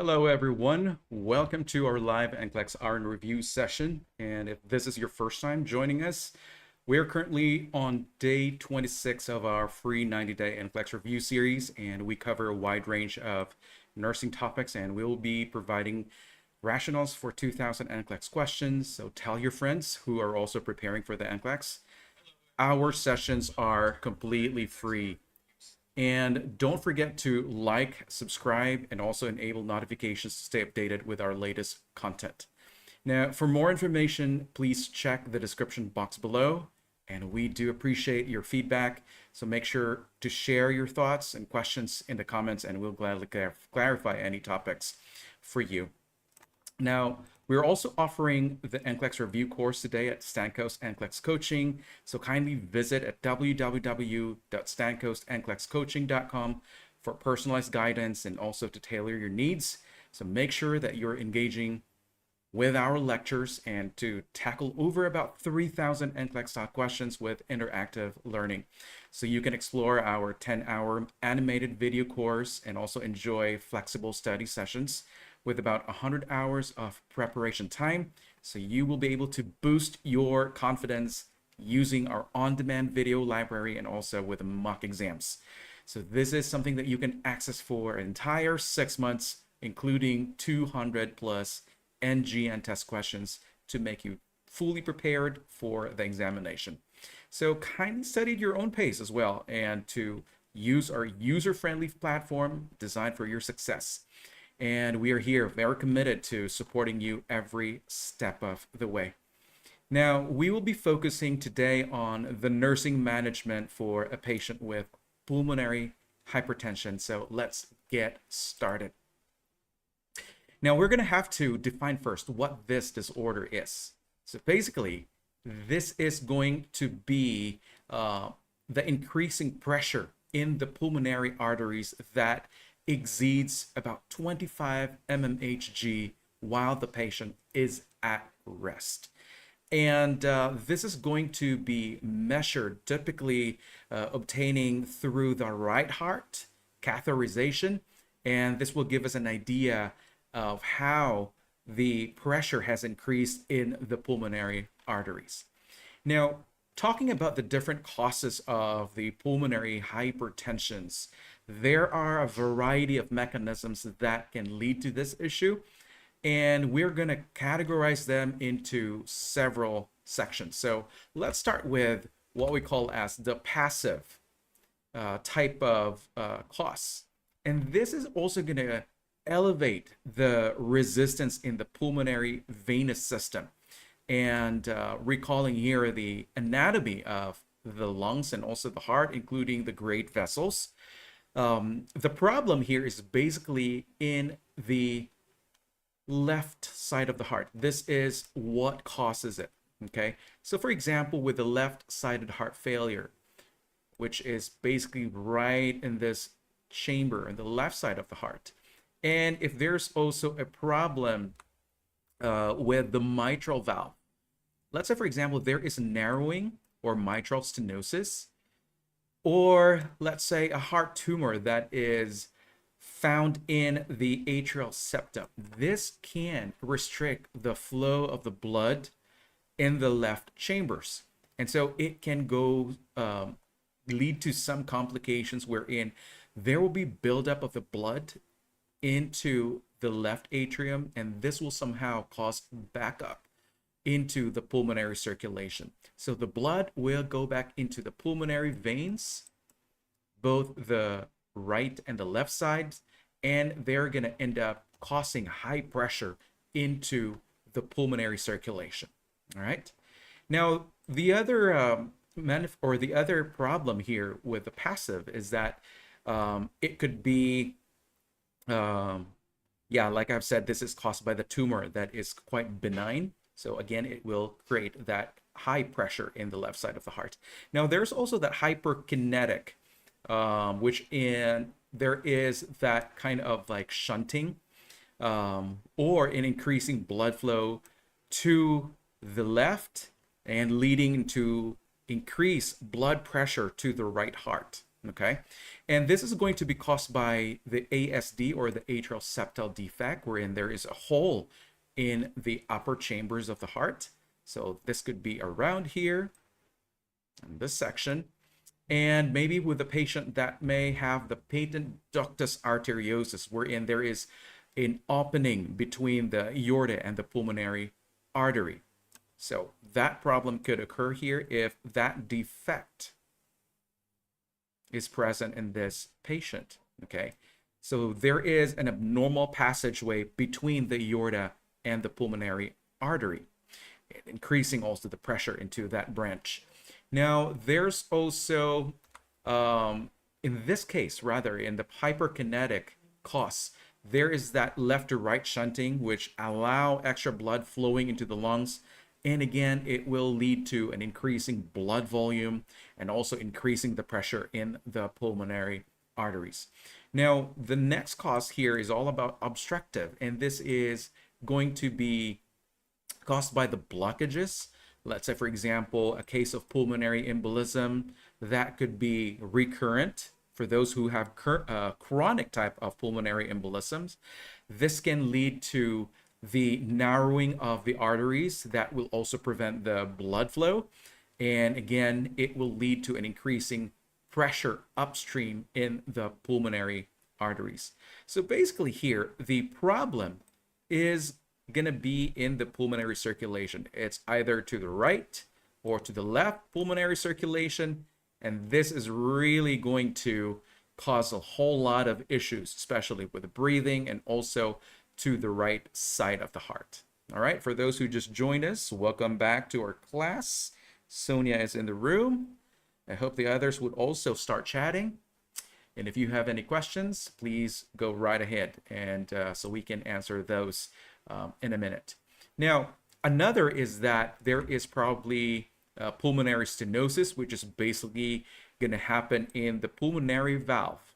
Hello, everyone. Welcome to our live NCLEX Hour in Review session. And if this is your first time joining us, we're currently on day 26 of our free 90-day NCLEX review series, and we cover a wide range of nursing topics, and we'll be providing rationales for 2000 NCLEX questions. So tell your friends who are also preparing for the NCLEX. Our sessions are completely free. And don't forget to like, subscribe, and also enable notifications to stay updated with our latest content. Now, for more information, please check the description box below. And we do appreciate your feedback. So make sure to share your thoughts and questions in the comments, and we'll gladly clarify any topics for you. Now, we're also offering the NCLEX review course today at Stancoast NCLEX Coaching. So kindly visit at www.stancoastnclexcoaching.com for personalized guidance and also to tailor your needs. So make sure that you're engaging with our lectures and to tackle over about 3,000 NCLEX taught questions with interactive learning. So you can explore our 10-hour animated video course and also enjoy flexible study sessions with about 100 hours of preparation time. So you will be able to boost your confidence using our on-demand video library and also with mock exams. So this is something that you can access for an entire 6 months, including 200 plus NGN test questions to make you fully prepared for the examination. So kindly study at your own pace as well and to use our user-friendly platform designed for your success. And we are here very committed to supporting you every step of the way. Now, we will be focusing today on the nursing management for a patient with pulmonary hypertension. So let's get started. Now, we're going to have to define first what this disorder is. So basically, this is going to be the increasing pressure in the pulmonary arteries that exceeds about 25 mmHg while the patient is at rest. And this is going to be measured, typically obtaining through the right heart, catheterization, and this will give us an idea of how the pressure has increased in the pulmonary arteries. Now, talking about the different causes of the pulmonary hypertensions, there are a variety of mechanisms that can lead to this issue, and we're going to categorize them into several sections. So let's start with what we call as the passive type of cause. And this is also going to elevate the resistance in the pulmonary venous system. And recalling here the anatomy of the lungs and also the heart, including the great vessels. The problem here is basically in the left side of the heart. This is what causes it. Okay, so for example, with the left-sided heart failure, which is basically right in this chamber in the left side of the heart, and if there's also a problem with the mitral valve, let's say for example there is narrowing or mitral stenosis, or let's say a heart tumor that is found in the atrial septum. This can restrict the flow of the blood in the left chambers. And so it can go lead to some complications wherein there will be buildup of the blood into the left atrium, and this will somehow cause backup into the pulmonary circulation. So the blood will go back into the pulmonary veins, both the right and the left sides, and they're going to end up causing high pressure into the pulmonary circulation. All right. Now, the other the other problem here with the passive is that it could be like I've said, this is caused by the tumor that is quite benign. So again, it will create that high pressure in the left side of the heart. Now, there's also that hyperkinetic, there is that kind of like shunting or an increasing blood flow to the left and leading to increased blood pressure to the right heart. Okay, and this is going to be caused by the ASD, or the atrial septal defect, wherein there is a hole in the upper chambers of the heart. So this could be around here in this section, and maybe with a patient that may have the patent ductus arteriosus, wherein there is an opening between the aorta and the pulmonary artery. So that problem could occur here if that defect is present in this patient. Okay, so there is an abnormal passageway between the aorta and the pulmonary artery, increasing also the pressure into that branch. Now, there's also, in this case, rather, in the hyperkinetic cause, there is that left to right shunting, which allow extra blood flowing into the lungs. And again, it will lead to an increasing blood volume and also increasing the pressure in the pulmonary arteries. Now, the next cause here is all about obstructive, and this is going to be caused by the blockages. Let's say, for example, a case of pulmonary embolism that could be recurrent for those who have chronic type of pulmonary embolisms. This can lead to the narrowing of the arteries that will also prevent the blood flow. And again, it will lead to an increasing pressure upstream in the pulmonary arteries. So basically here, the problem is going to be in the pulmonary circulation. It's either to the right or to the left pulmonary circulation. And this is really going to cause a whole lot of issues, especially with breathing and also to the right side of the heart. All right, for those who just joined us, welcome back to our class. Sonia is in the room. I hope the others would also start chatting. And if you have any questions, please go right ahead, and so we can answer those in a minute. Now, another is that there is probably pulmonary stenosis, which is basically going to happen in the pulmonary valve.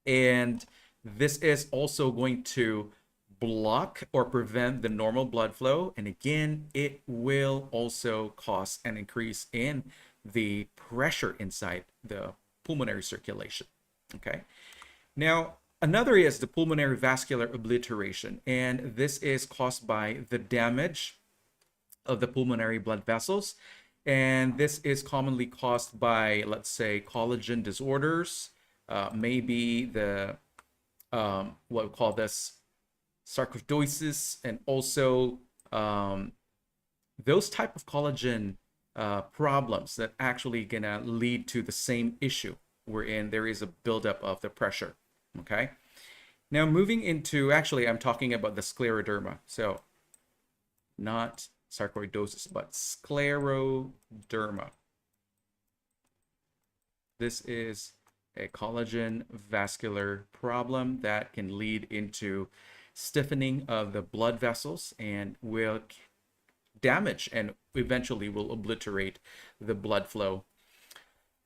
And this is also going to block or prevent the normal blood flow. And again, it will also cause an increase in the pressure inside the pulmonary circulation. Okay. Now, another is the pulmonary vascular obliteration. And this is caused by the damage of the pulmonary blood vessels. And this is commonly caused by, let's say, collagen disorders, maybe the what we call this sarcoidosis, and also those type of collagen problems that actually gonna lead to the same issue, wherein there is a buildup of the pressure. Okay, now moving into, actually I'm talking about the scleroderma, so not sarcoidosis but scleroderma. This is a collagen vascular problem that can lead into stiffening of the blood vessels and will damage and eventually will obliterate the blood flow.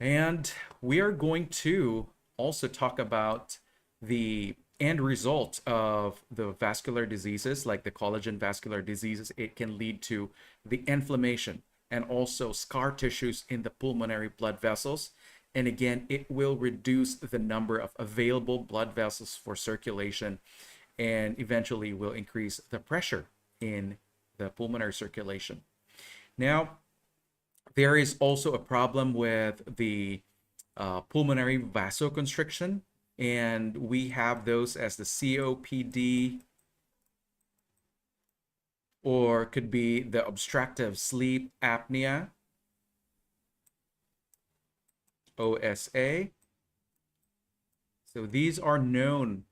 And we are going to also talk about the end result of the vascular diseases, like the collagen vascular diseases. It can lead to the inflammation and also scar tissues in the pulmonary blood vessels. And again, it will reduce the number of available blood vessels for circulation and eventually will increase the pressure in the pulmonary circulation. Now, there is also a problem with the pulmonary vasoconstriction, and we have those as the COPD, or could be the obstructive sleep apnea, OSA. So these are known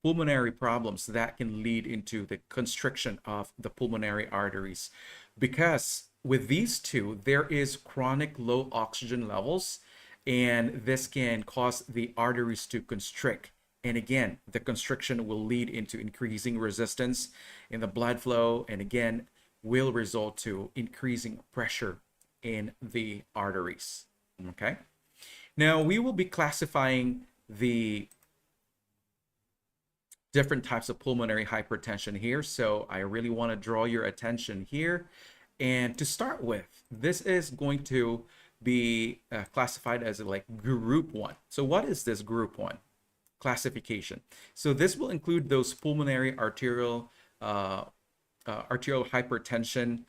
pulmonary problems that can lead into the constriction of the pulmonary arteries, because with these two, there is chronic low oxygen levels, and this can cause the arteries to constrict. And again, the constriction will lead into increasing resistance in the blood flow, and again, will result to increasing pressure in the arteries. Okay. Now, we will be classifying the different types of pulmonary hypertension here. So I really want to draw your attention here. And to start with, this is going to be classified as like group 1. So what is this group 1 classification? So this will include those pulmonary arterial hypertension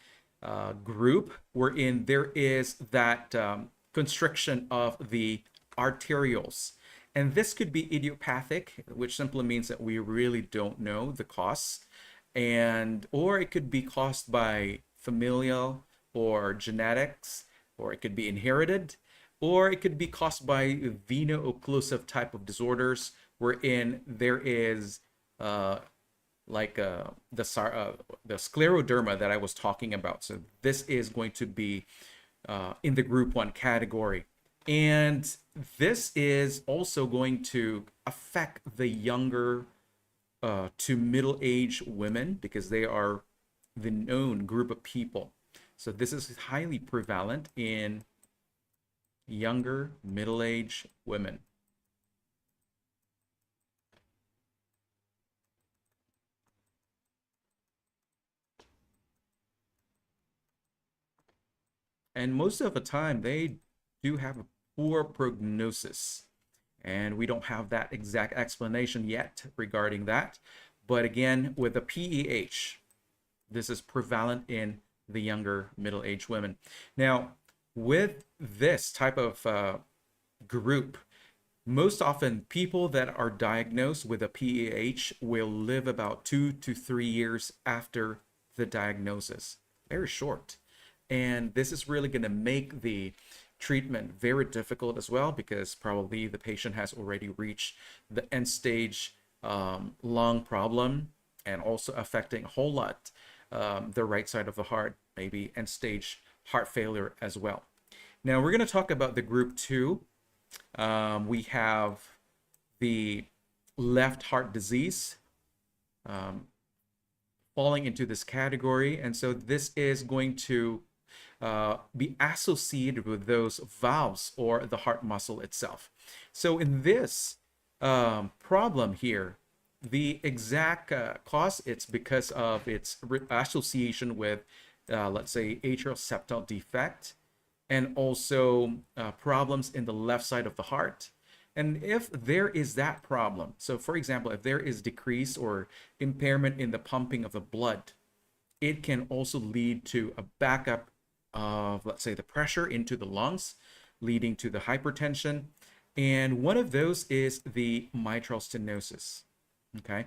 group, wherein there is that constriction of the arterioles. And this could be idiopathic, which simply means that we really don't know the cause, or it could be caused by familial or genetics, or it could be inherited, or it could be caused by veno-occlusive type of disorders, wherein there is the scleroderma that I was talking about. So this is going to be in the group 1 category. And this is also going to affect the younger to middle-aged women, because they are the known group of people. So this is highly prevalent in younger middle-aged women. And most of the time, they do have a poor prognosis. And we don't have that exact explanation yet regarding that. But again, with the PEH, this is prevalent in the younger middle-aged women. Now, with this type of group, most often people that are diagnosed with a PEH will live about 2 to 3 years after the diagnosis. Very short. And this is really going to make the treatment very difficult as well, because probably the patient has already reached the end stage lung problem, and also affecting a whole lot the right side of the heart, maybe end stage heart failure as well. Now we're going to talk about the group 2. We have the left heart disease falling into this category, and so this is going to be associated with those valves or the heart muscle itself. So in this problem here, the exact cause, it's because of its association with, let's say, atrial septal defect, and also problems in the left side of the heart. And if there is that problem, so for example, if there is decrease or impairment in the pumping of the blood, it can also lead to a backup of, let's say, the pressure into the lungs, leading to the hypertension. And one of those is the mitral stenosis. Okay,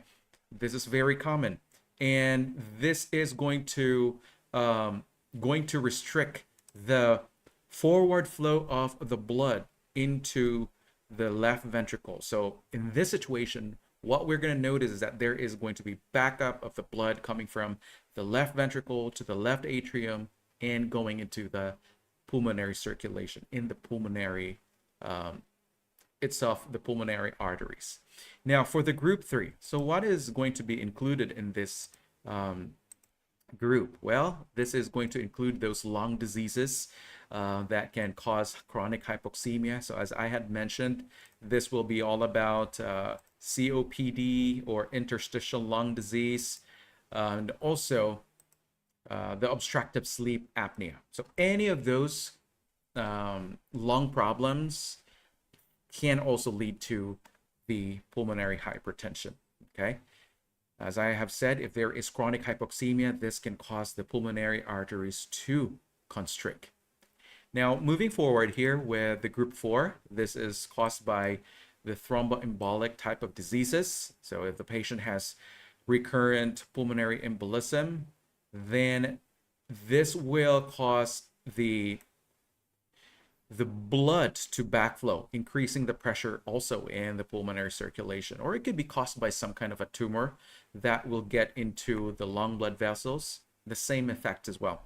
this is very common, and this is going to restrict the forward flow of the blood into the left ventricle. So in this situation, what we're going to notice is that there is going to be backup of the blood coming from the left ventricle to the left atrium and going into the pulmonary circulation in the pulmonary itself, the pulmonary arteries. Now for the group 3, so what is going to be included in this group? Well, this is going to include those lung diseases that can cause chronic hypoxemia. So as I had mentioned, this will be all about COPD or interstitial lung disease, and also the obstructive sleep apnea. So any of those lung problems can also lead to the pulmonary hypertension. Okay, as I have said, if there is chronic hypoxemia, this can cause the pulmonary arteries to constrict. Now moving forward here with the group 4, this is caused by the thromboembolic type of diseases. So if the patient has recurrent pulmonary embolism, then this will cause the blood to backflow, increasing the pressure also in the pulmonary circulation. Or it could be caused by some kind of a tumor that will get into the lung blood vessels, the same effect as well.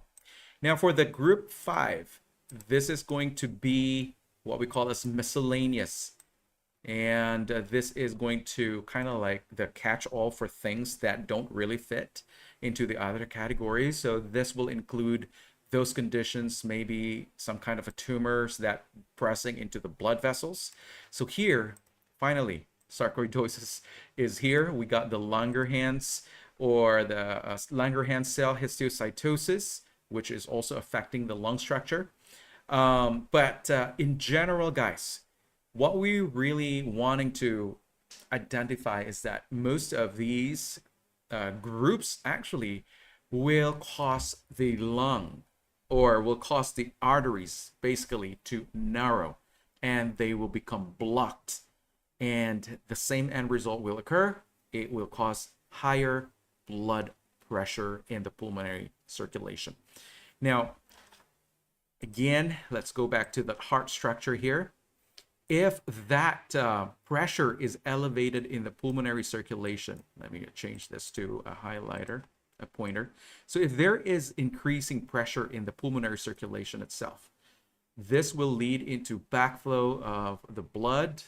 Now for the group 5, this is going to be what we call as miscellaneous. And this is going to kind of like the catch-all for things that don't really fit into the other categories. So this will include those conditions, maybe some kind of a tumors that pressing into the blood vessels. So here, finally, sarcoidosis is here. We got the Langerhans or the Langerhans cell histiocytosis, which is also affecting the lung structure. But in general, guys, what we really wanting to identify is that most of these groups actually will cause the lung or will cause the arteries basically to narrow, and they will become blocked, and the same end result will occur. It will cause higher blood pressure in the pulmonary circulation. Now, again, let's go back to the heart structure here. If that pressure is elevated in the pulmonary circulation, let me change this to a highlighter, a pointer. So if there is increasing pressure in the pulmonary circulation itself, this will lead into backflow of the blood,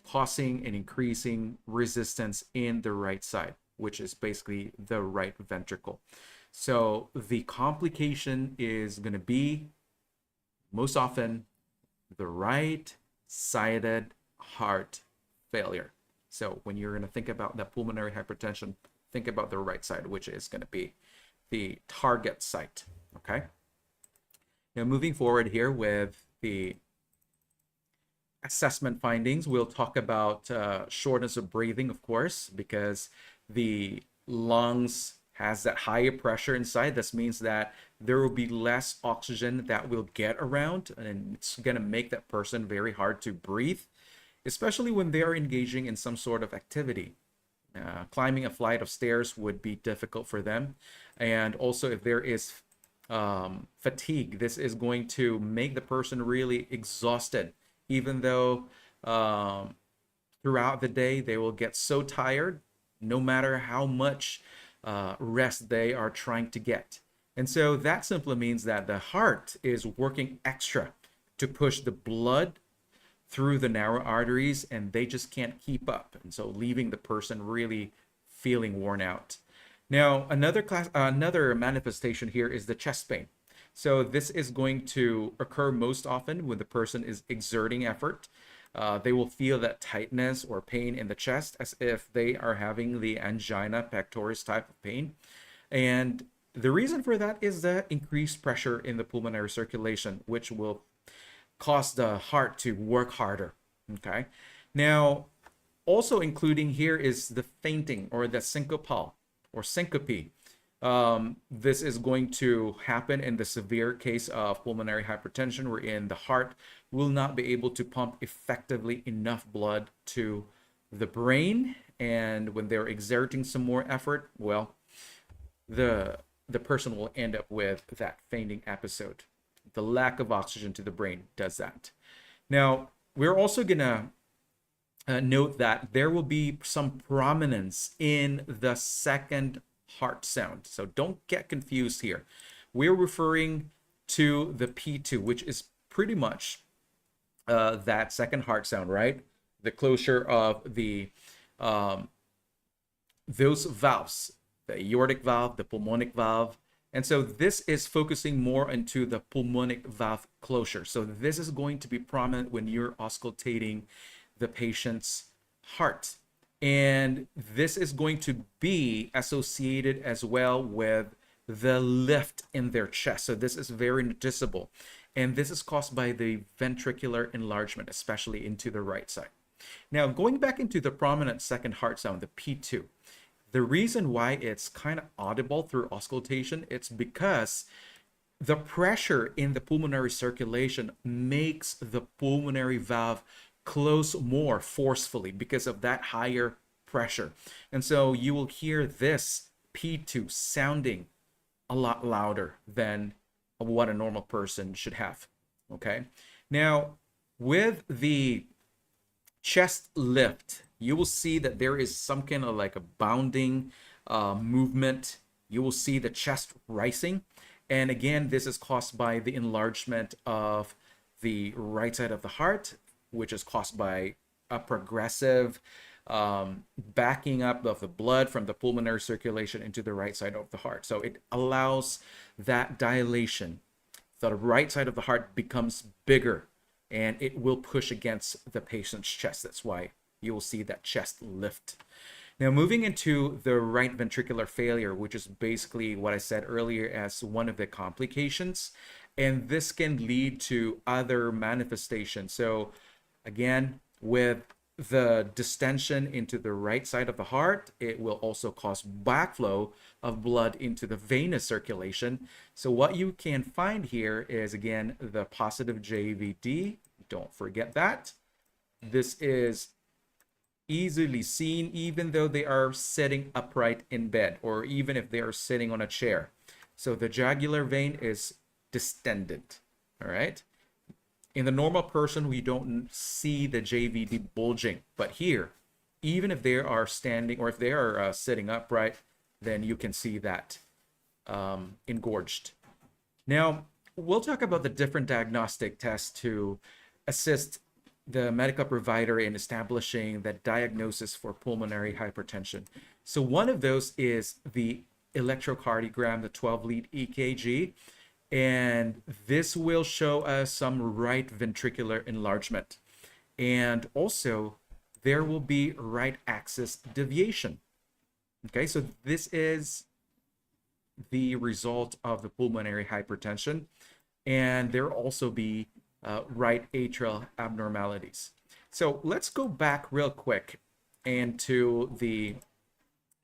causing an increasing resistance in the right side, which is basically the right ventricle. So the complication is going to be most often the right-sided heart failure. So when you're going to think about the pulmonary hypertension, think about the right side, which is going to be the target site. Okay. Now moving forward here with the assessment findings, we'll talk about shortness of breathing, of course, because the lungs has that higher pressure inside. This means that there will be less oxygen that will get around, and it's going to make that person very hard to breathe, especially when they are engaging in some sort of activity. Climbing a flight of stairs would be difficult for them. And also if there is fatigue, this is going to make the person really exhausted, even though throughout the day they will get so tired, no matter how much rest they are trying to get. And so that simply means that the heart is working extra to push the blood through the narrow arteries, and they just can't keep up, and so leaving the person really feeling worn out. Now, another manifestation here is the chest pain. So this is going to occur most often when the person is exerting effort. They will feel that tightness or pain in the chest as if they are having the angina pectoris type of pain. And the reason for that is the increased pressure in the pulmonary circulation, which will cause the heart to work harder. Okay. Now, also including here is the fainting or the syncopal or syncope. This is going to happen in the severe case of pulmonary hypertension, wherein the heart will not be able to pump effectively enough blood to the brain, and when they're exerting some more effort, well, the person will end up with that fainting episode. The lack of oxygen to the brain does that. Now, we're also gonna note that there will be some prominence in the second heart sound. So don't get confused here. We're referring to the P2, which is pretty much that second heart sound, right? The closure of the those valves, the aortic valve, the pulmonic valve. And so this is focusing more into the pulmonic valve closure. So this is going to be prominent when you're auscultating the patient's heart. And this is going to be associated as well with the lift in their chest. So this is very noticeable. And this is caused by the ventricular enlargement, especially into the right side. Now, going back into the prominent second heart sound, the P2, the reason why it's kind of audible through auscultation, it's because the pressure in the pulmonary circulation makes the pulmonary valve close more forcefully because of that higher pressure. And so you will hear this P2 sounding a lot louder than what a normal person should have. Okay. Now, with the chest lift, you will see that there is some kind of like a bounding movement. You will see the chest rising. And again, this is caused by the enlargement of the right side of the heart, which is caused by a progressive backing up of the blood from the pulmonary circulation into the right side of the heart. So it allows that dilation. The right side of the heart becomes bigger, and it will push against the patient's chest. That's why you will see that chest lift. Now, moving into the right ventricular failure, which is basically what I said earlier as one of the complications. And this can lead to other manifestations. So again, with the distension into the right side of the heart, it will also cause backflow of blood into the venous circulation. So what you can find here is, again, the positive JVD. Don't forget that. This is easily seen even though they are sitting upright in bed, or even if they are sitting on a chair. So the jugular vein is distended, all right? In the normal person, we don't see the JVD bulging, but here, even if they are standing or if they are sitting upright, then you can see that engorged. Now, we'll talk about the different diagnostic tests to assist the medical provider in establishing the diagnosis for pulmonary hypertension. So one of those is the electrocardiogram, the 12-lead EKG. And this will show us some right ventricular enlargement. And also, there will be right axis deviation. Okay, so this is the result of the pulmonary hypertension. And there will also be right atrial abnormalities. So let's go back real quick into the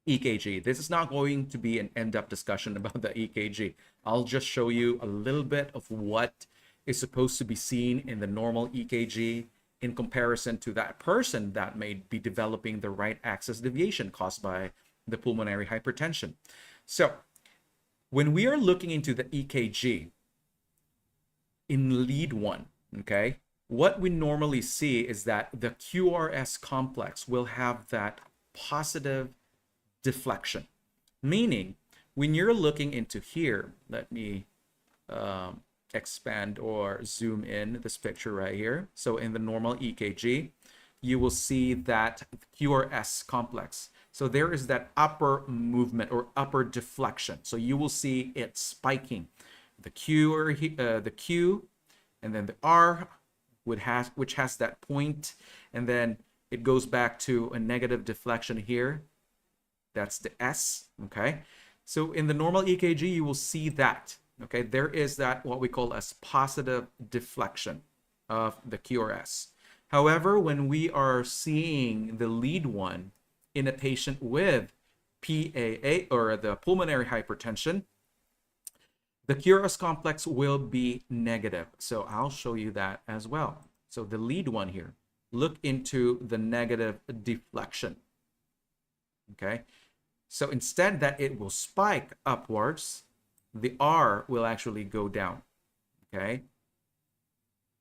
EKG. This is not going to be an in-depth discussion about the EKG. I'll just show you a little bit of what is supposed to be seen in the normal EKG in comparison to that person that may be developing the right axis deviation caused by the pulmonary hypertension. So when we are looking into the EKG in lead 1, okay, what we normally see is that the QRS complex will have that positive deflection, meaning when you're looking into here, let me expand or zoom in this picture right here. So in the normal EKG, you will see that QRS complex. So there is that upper movement or upper deflection. So you will see it spiking. The Q, and then the R, which has that point, and then it goes back to a negative deflection here. That's the S, okay? So in the normal EKG, you will see that, okay? There is that what we call as positive deflection of the QRS. However, when we are seeing the lead 1 in a patient with PAA or the pulmonary hypertension, the QRS complex will be negative. So I'll show you that as well. So the lead 1 here, look into the negative deflection, okay? So instead that it will spike upwards, the R will actually go down, okay?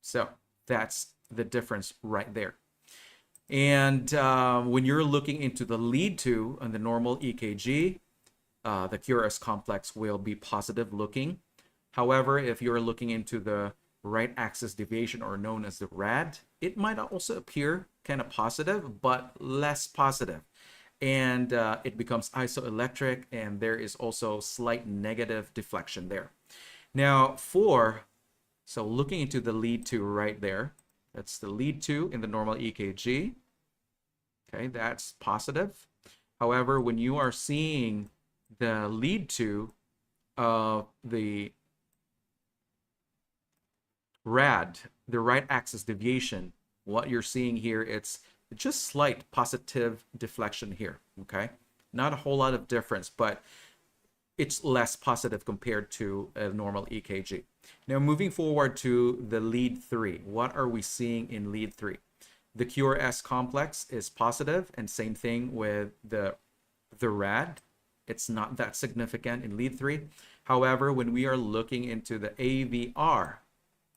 So that's the difference right there. And when you're looking into the lead 2 on the normal EKG, the QRS complex will be positive looking. However, if you're looking into the right axis deviation, or known as the RAD, it might also appear kind of positive, but less positive. And it becomes isoelectric, and there is also slight negative deflection there. Now so looking into the lead 2 right there, that's the lead 2 in the normal EKG. Okay, that's positive. However, when you are seeing the lead 2 of the RAD, the right axis deviation, what you're seeing here, it's just slight positive deflection here, okay? Not a whole lot of difference, but it's less positive compared to a normal EKG. Now, moving forward to the lead 3, what are we seeing in lead 3? The QRS complex is positive, and same thing with the RAD. It's not that significant in lead 3. However, when we are looking into the AVR,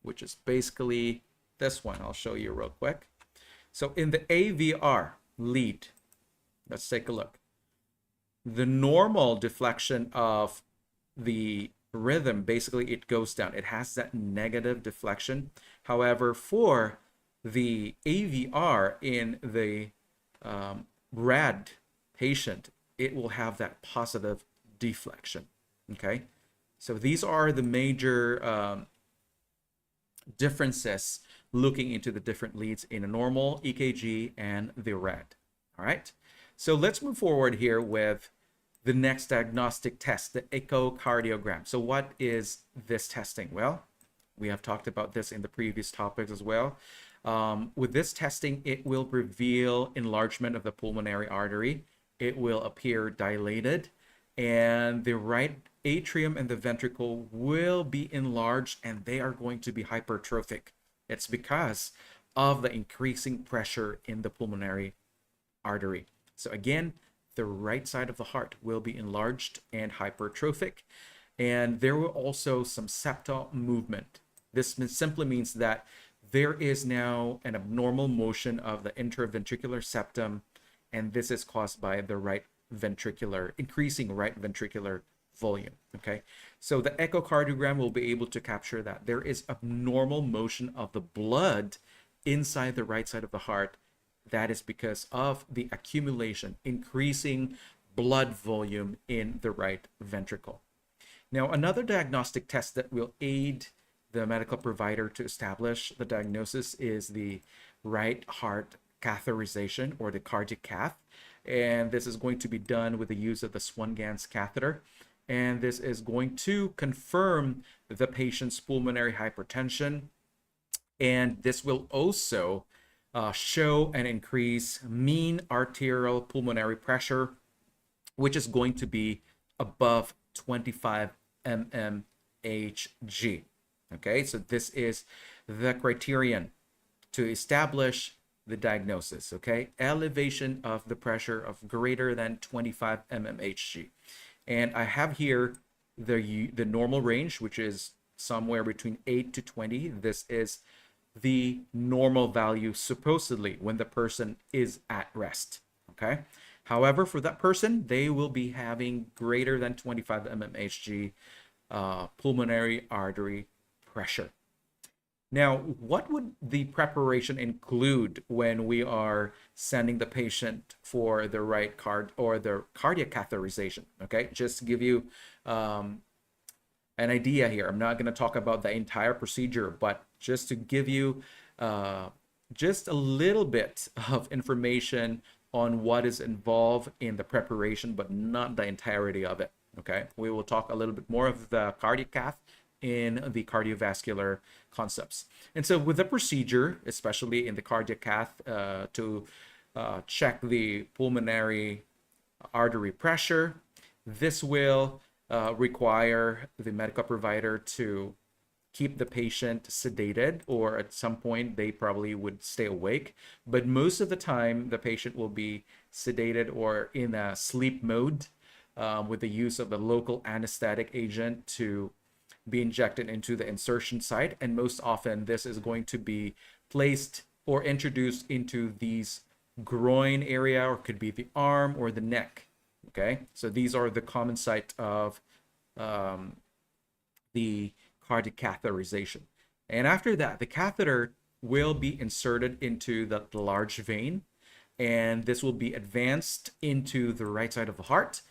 which is basically this one, I'll show you real quick. So in the AVR lead, let's take a look. The normal deflection of the rhythm, basically it goes down. It has that negative deflection. However, for the AVR in the RAD patient, it will have that positive deflection, okay? So these are the major differences looking into the different leads in a normal EKG and the RAD. All right, so let's move forward here with the next diagnostic test, the echocardiogram. So what is this testing? Well, We have talked about this in the previous topics as well. With this testing, it will reveal enlargement of the pulmonary artery. It will appear dilated, and the right atrium and the ventricle will be enlarged, and they are going to be hypertrophic. It's because of the increasing pressure in the pulmonary artery. So again, the right side of the heart will be enlarged and hypertrophic, and there will also some septal movement. This simply means that there is now an abnormal motion of the interventricular septum, and this is caused by the increasing right ventricular volume. Okay, so the echocardiogram will be able to capture that there is abnormal motion of the blood inside the right side of the heart. That is because of the accumulation, increasing blood volume in the right ventricle. Now, another diagnostic test that will aid the medical provider to establish the diagnosis is the right heart catheterization, or the cardiac cath. And this is going to be done with the use of the Swan-Ganz catheter. And this is going to confirm the patient's pulmonary hypertension. And this will also show an increase mean arterial pulmonary pressure, which is going to be above 25 mmHg. Okay, so this is the criterion to establish the diagnosis. Okay, elevation of the pressure of greater than 25 mmHg. And I have here the normal range, which is somewhere between 8 to 20. This is the normal value supposedly when the person is at rest. Okay, however, for that person, they will be having greater than 25 mmHg pulmonary artery pressure. Now, what would the preparation include when we are sending the patient for the right the cardiac catheterization? Okay, just to give you an idea here. I'm not going to talk about the entire procedure, but just to give you just a little bit of information on what is involved in the preparation, but not the entirety of it. Okay, we will talk a little bit more of the cardiac cath in the cardiovascular concepts. And so with the procedure, especially in the cardiac cath, to check the pulmonary artery pressure, this will require the medical provider to keep the patient sedated, or at some point they probably would stay awake. But most of the time, the patient will be sedated or in a sleep mode with the use of a local anesthetic agent to be injected into the insertion site. And most often, this is going to be placed or introduced into these groin area, or could be the arm or the neck. Okay, so these are the common site of the cardiac catheterization. And after that, the catheter will be inserted into the large vein, and this will be advanced into the right side of the heart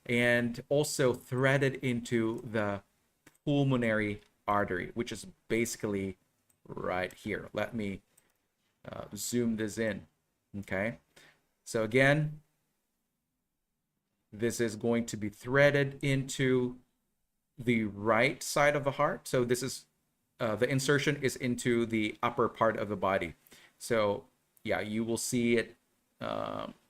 and also threaded into the pulmonary artery, which is basically right here. Let me zoom this in. Okay, so again, this is going to be threaded into the right side of the heart. So this is the insertion is into the upper part of the body. So yeah, you will see it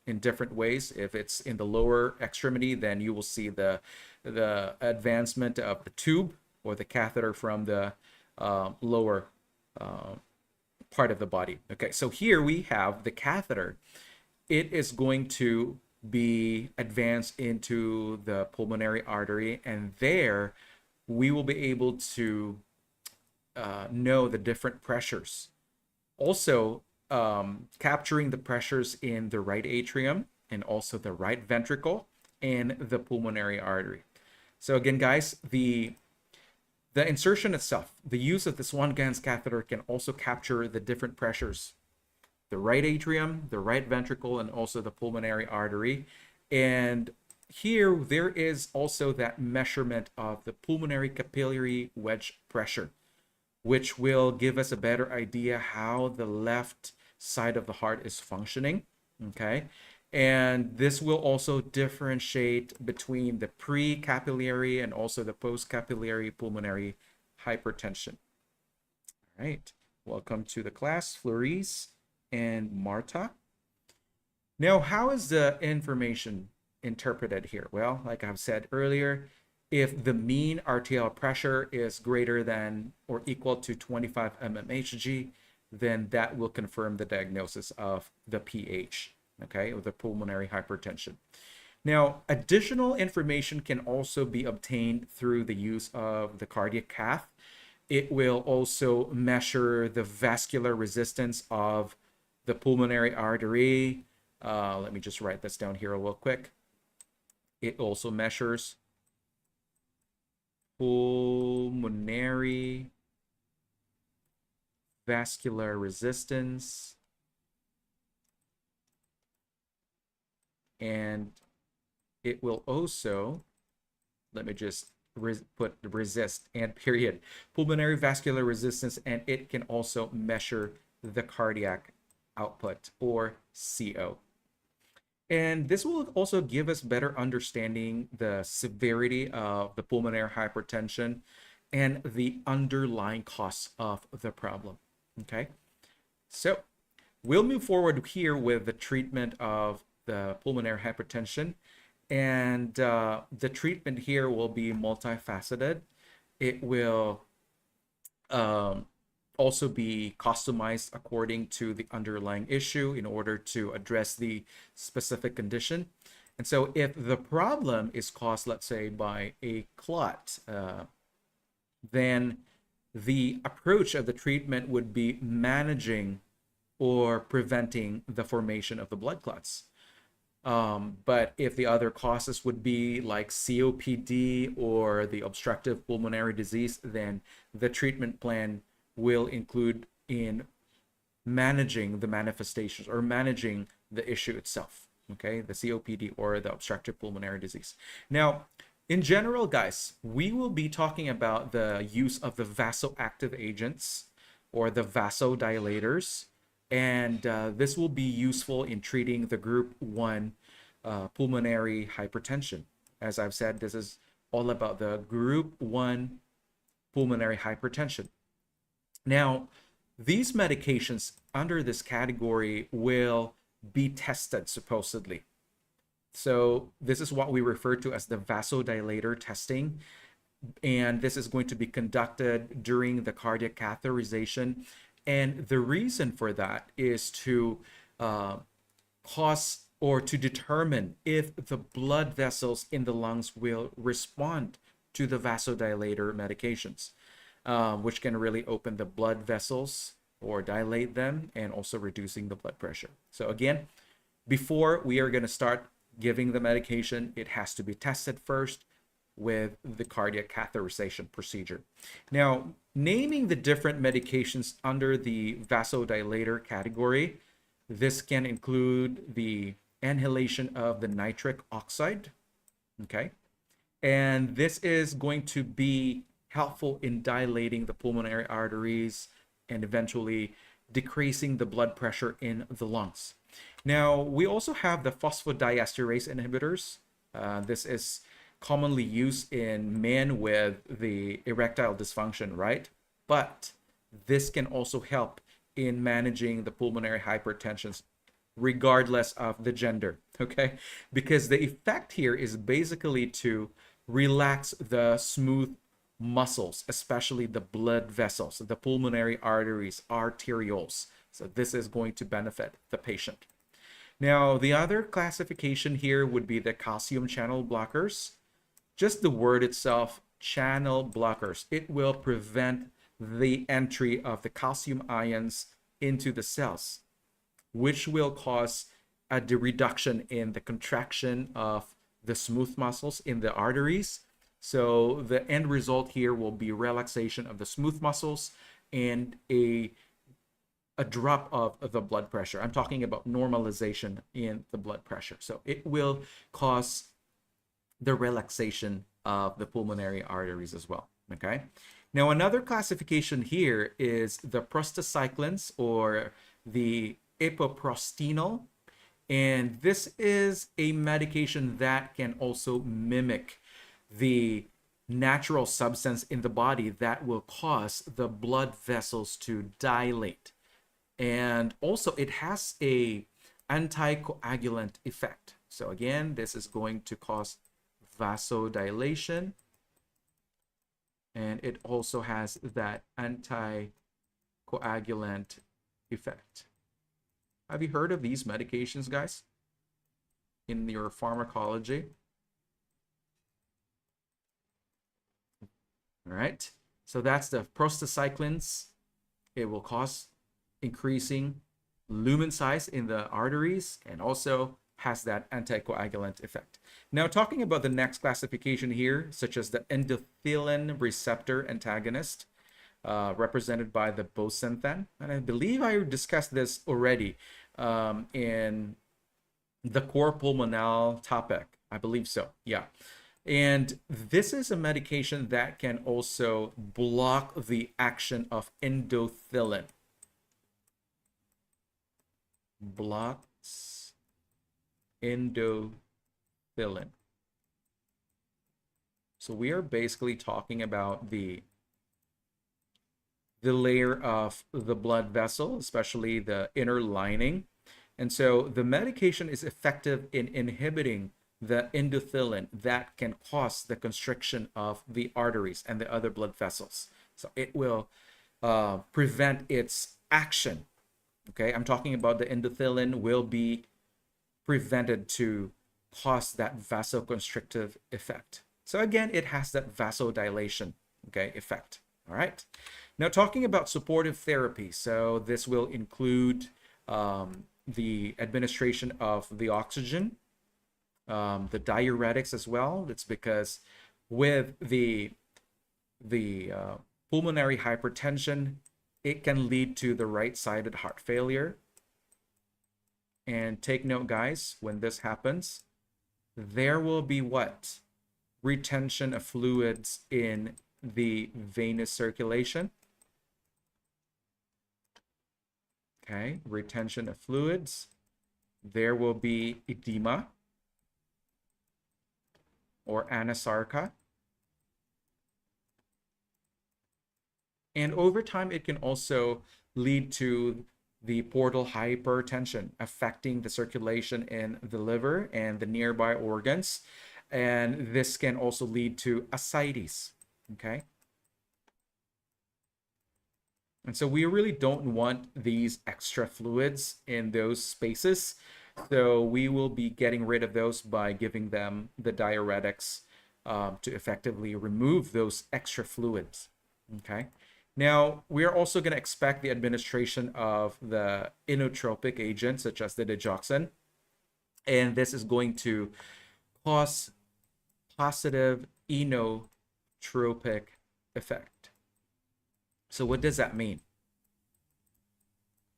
in different ways. If it's in the lower extremity, then you will see the advancement of the tube or the catheter from the lower part of the body. Okay, so here we have the catheter. It is going to be advanced into the pulmonary artery, and there we will be able to know the different pressures. Also, capturing the pressures in the right atrium and also the right ventricle and the pulmonary artery. So again, guys, the insertion itself, the use of the Swan-Ganz catheter can also capture the different pressures, the right atrium, the right ventricle, and also the pulmonary artery. And here there is also that measurement of the pulmonary capillary wedge pressure, which will give us a better idea how the left side of the heart is functioning. Okay, and this will also differentiate between the pre-capillary and also the post-capillary pulmonary hypertension. All right. Welcome to the class, Flores and Marta. Now, how is the information interpreted here? Well, like I've said earlier, if the mean arterial pressure is greater than or equal to 25 mmHg, then that will confirm the diagnosis of the PH, okay, or the pulmonary hypertension. Now, additional information can also be obtained through the use of the cardiac cath. It will also measure the vascular resistance of the pulmonary artery. Let me just write this down here real quick. It also measures pulmonary vascular resistance, and it will also, let me just put resist and period, pulmonary vascular resistance, and it can also measure the cardiac output, or CO. And this will also give us better understanding the severity of the pulmonary hypertension and the underlying cause of the problem. Okay, so we'll move forward here with the treatment of the pulmonary hypertension. And the treatment here will be multifaceted. It will also be customized according to the underlying issue in order to address the specific condition. And so if the problem is caused, let's say, by a clot, then the approach of the treatment would be managing or preventing the formation of the blood clots. But if the other causes would be like COPD or the obstructive pulmonary disease, then the treatment plan will include in managing the manifestations or managing the issue itself, okay, the COPD or the obstructive pulmonary disease. Now, in general, guys, we will be talking about the use of the vasoactive agents or the vasodilators, and this will be useful in treating the group 1 pulmonary hypertension. As I've said, this is all about the group 1 pulmonary hypertension. Now, these medications under this category will be tested supposedly. So this is what we refer to as the vasodilator testing. And this is going to be conducted during the cardiac catheterization. And the reason for that is to cause or to determine if the blood vessels in the lungs will respond to the vasodilator medications, which can really open the blood vessels or dilate them, and also reducing the blood pressure. So again, before we are going to start giving the medication, it has to be tested first with the cardiac catheterization procedure. Now, naming the different medications under the vasodilator category, this can include the inhalation of the nitric oxide, okay? And this is going to be helpful in dilating the pulmonary arteries and eventually decreasing the blood pressure in the lungs. Now, we also have the phosphodiesterase inhibitors. This is commonly used in men with the erectile dysfunction, right? But this can also help in managing the pulmonary hypertension regardless of the gender, okay? Because the effect here is basically to relax the smooth muscles, especially the blood vessels, the pulmonary arteries, arterioles. So this is going to benefit the patient. Now, the other classification here would be the calcium channel blockers. Just the word itself, channel blockers, it will prevent the entry of the calcium ions into the cells, which will cause a reduction in the contraction of the smooth muscles in the arteries. So the end result here will be relaxation of the smooth muscles and a drop of the blood pressure. I'm talking about normalization in the blood pressure. So it will cause the relaxation of the pulmonary arteries as well, okay? Now, another classification here is the prostacyclins or the epoprostenol. And this is a medication that can also mimic the natural substance in the body that will cause the blood vessels to dilate. And also it has a anticoagulant effect. So again, this is going to cause vasodilation, and it also has that anticoagulant effect. Have you heard of these medications, guys, in your pharmacology? All right, so that's the prostacyclins. It will cause increasing lumen size in the arteries and also has that anticoagulant effect. Now, talking about the next classification here, such as the endothelin receptor antagonist, represented by the bosentan. And I believe I discussed this already in the core pulmonale topic. I believe so, yeah. And this is a medication that can also block the action of endothelin. Blocks endothelin. So we are basically talking about the layer of the blood vessel, especially the inner lining. And so the medication is effective in inhibiting the endothelin that can cause the constriction of the arteries and the other blood vessels. So it will prevent its action. Okay, I'm talking about the endothelin will be prevented to cause that vasoconstrictive effect. So again, it has that vasodilation, okay, effect. All right. Now talking about supportive therapy. So this will include the administration of the oxygen, the diuretics as well. It's because with the pulmonary hypertension, it can lead to the right-sided heart failure. And take note, guys, when this happens, there will be what? Retention of fluids in the venous circulation. Okay, retention of fluids. There will be edema or anasarca. And over time, it can also lead to the portal hypertension, affecting the circulation in the liver and the nearby organs. And this can also lead to ascites, okay? And so we really don't want these extra fluids in those spaces. So we will be getting rid of those by giving them the diuretics to effectively remove those extra fluids, okay? Now, we are also going to expect the administration of the inotropic agents, such as the digoxin, and this is going to cause positive inotropic effect. So what does that mean?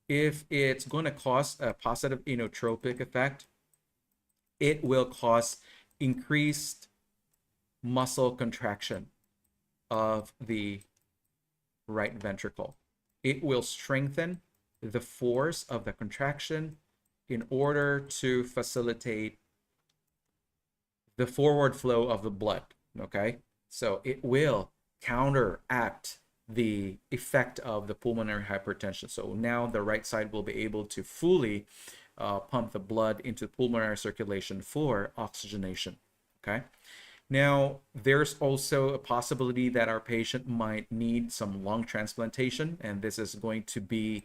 If it's going to cause a positive inotropic effect, it will cause increased muscle contraction of the right ventricle. It will strengthen the force of the contraction in order to facilitate the forward flow of the blood, okay? So it will counteract the effect of the pulmonary hypertension. So now the right side will be able to fully pump the blood into pulmonary circulation for oxygenation, okay? Now, there's also a possibility that our patient might need some lung transplantation, and this is going to be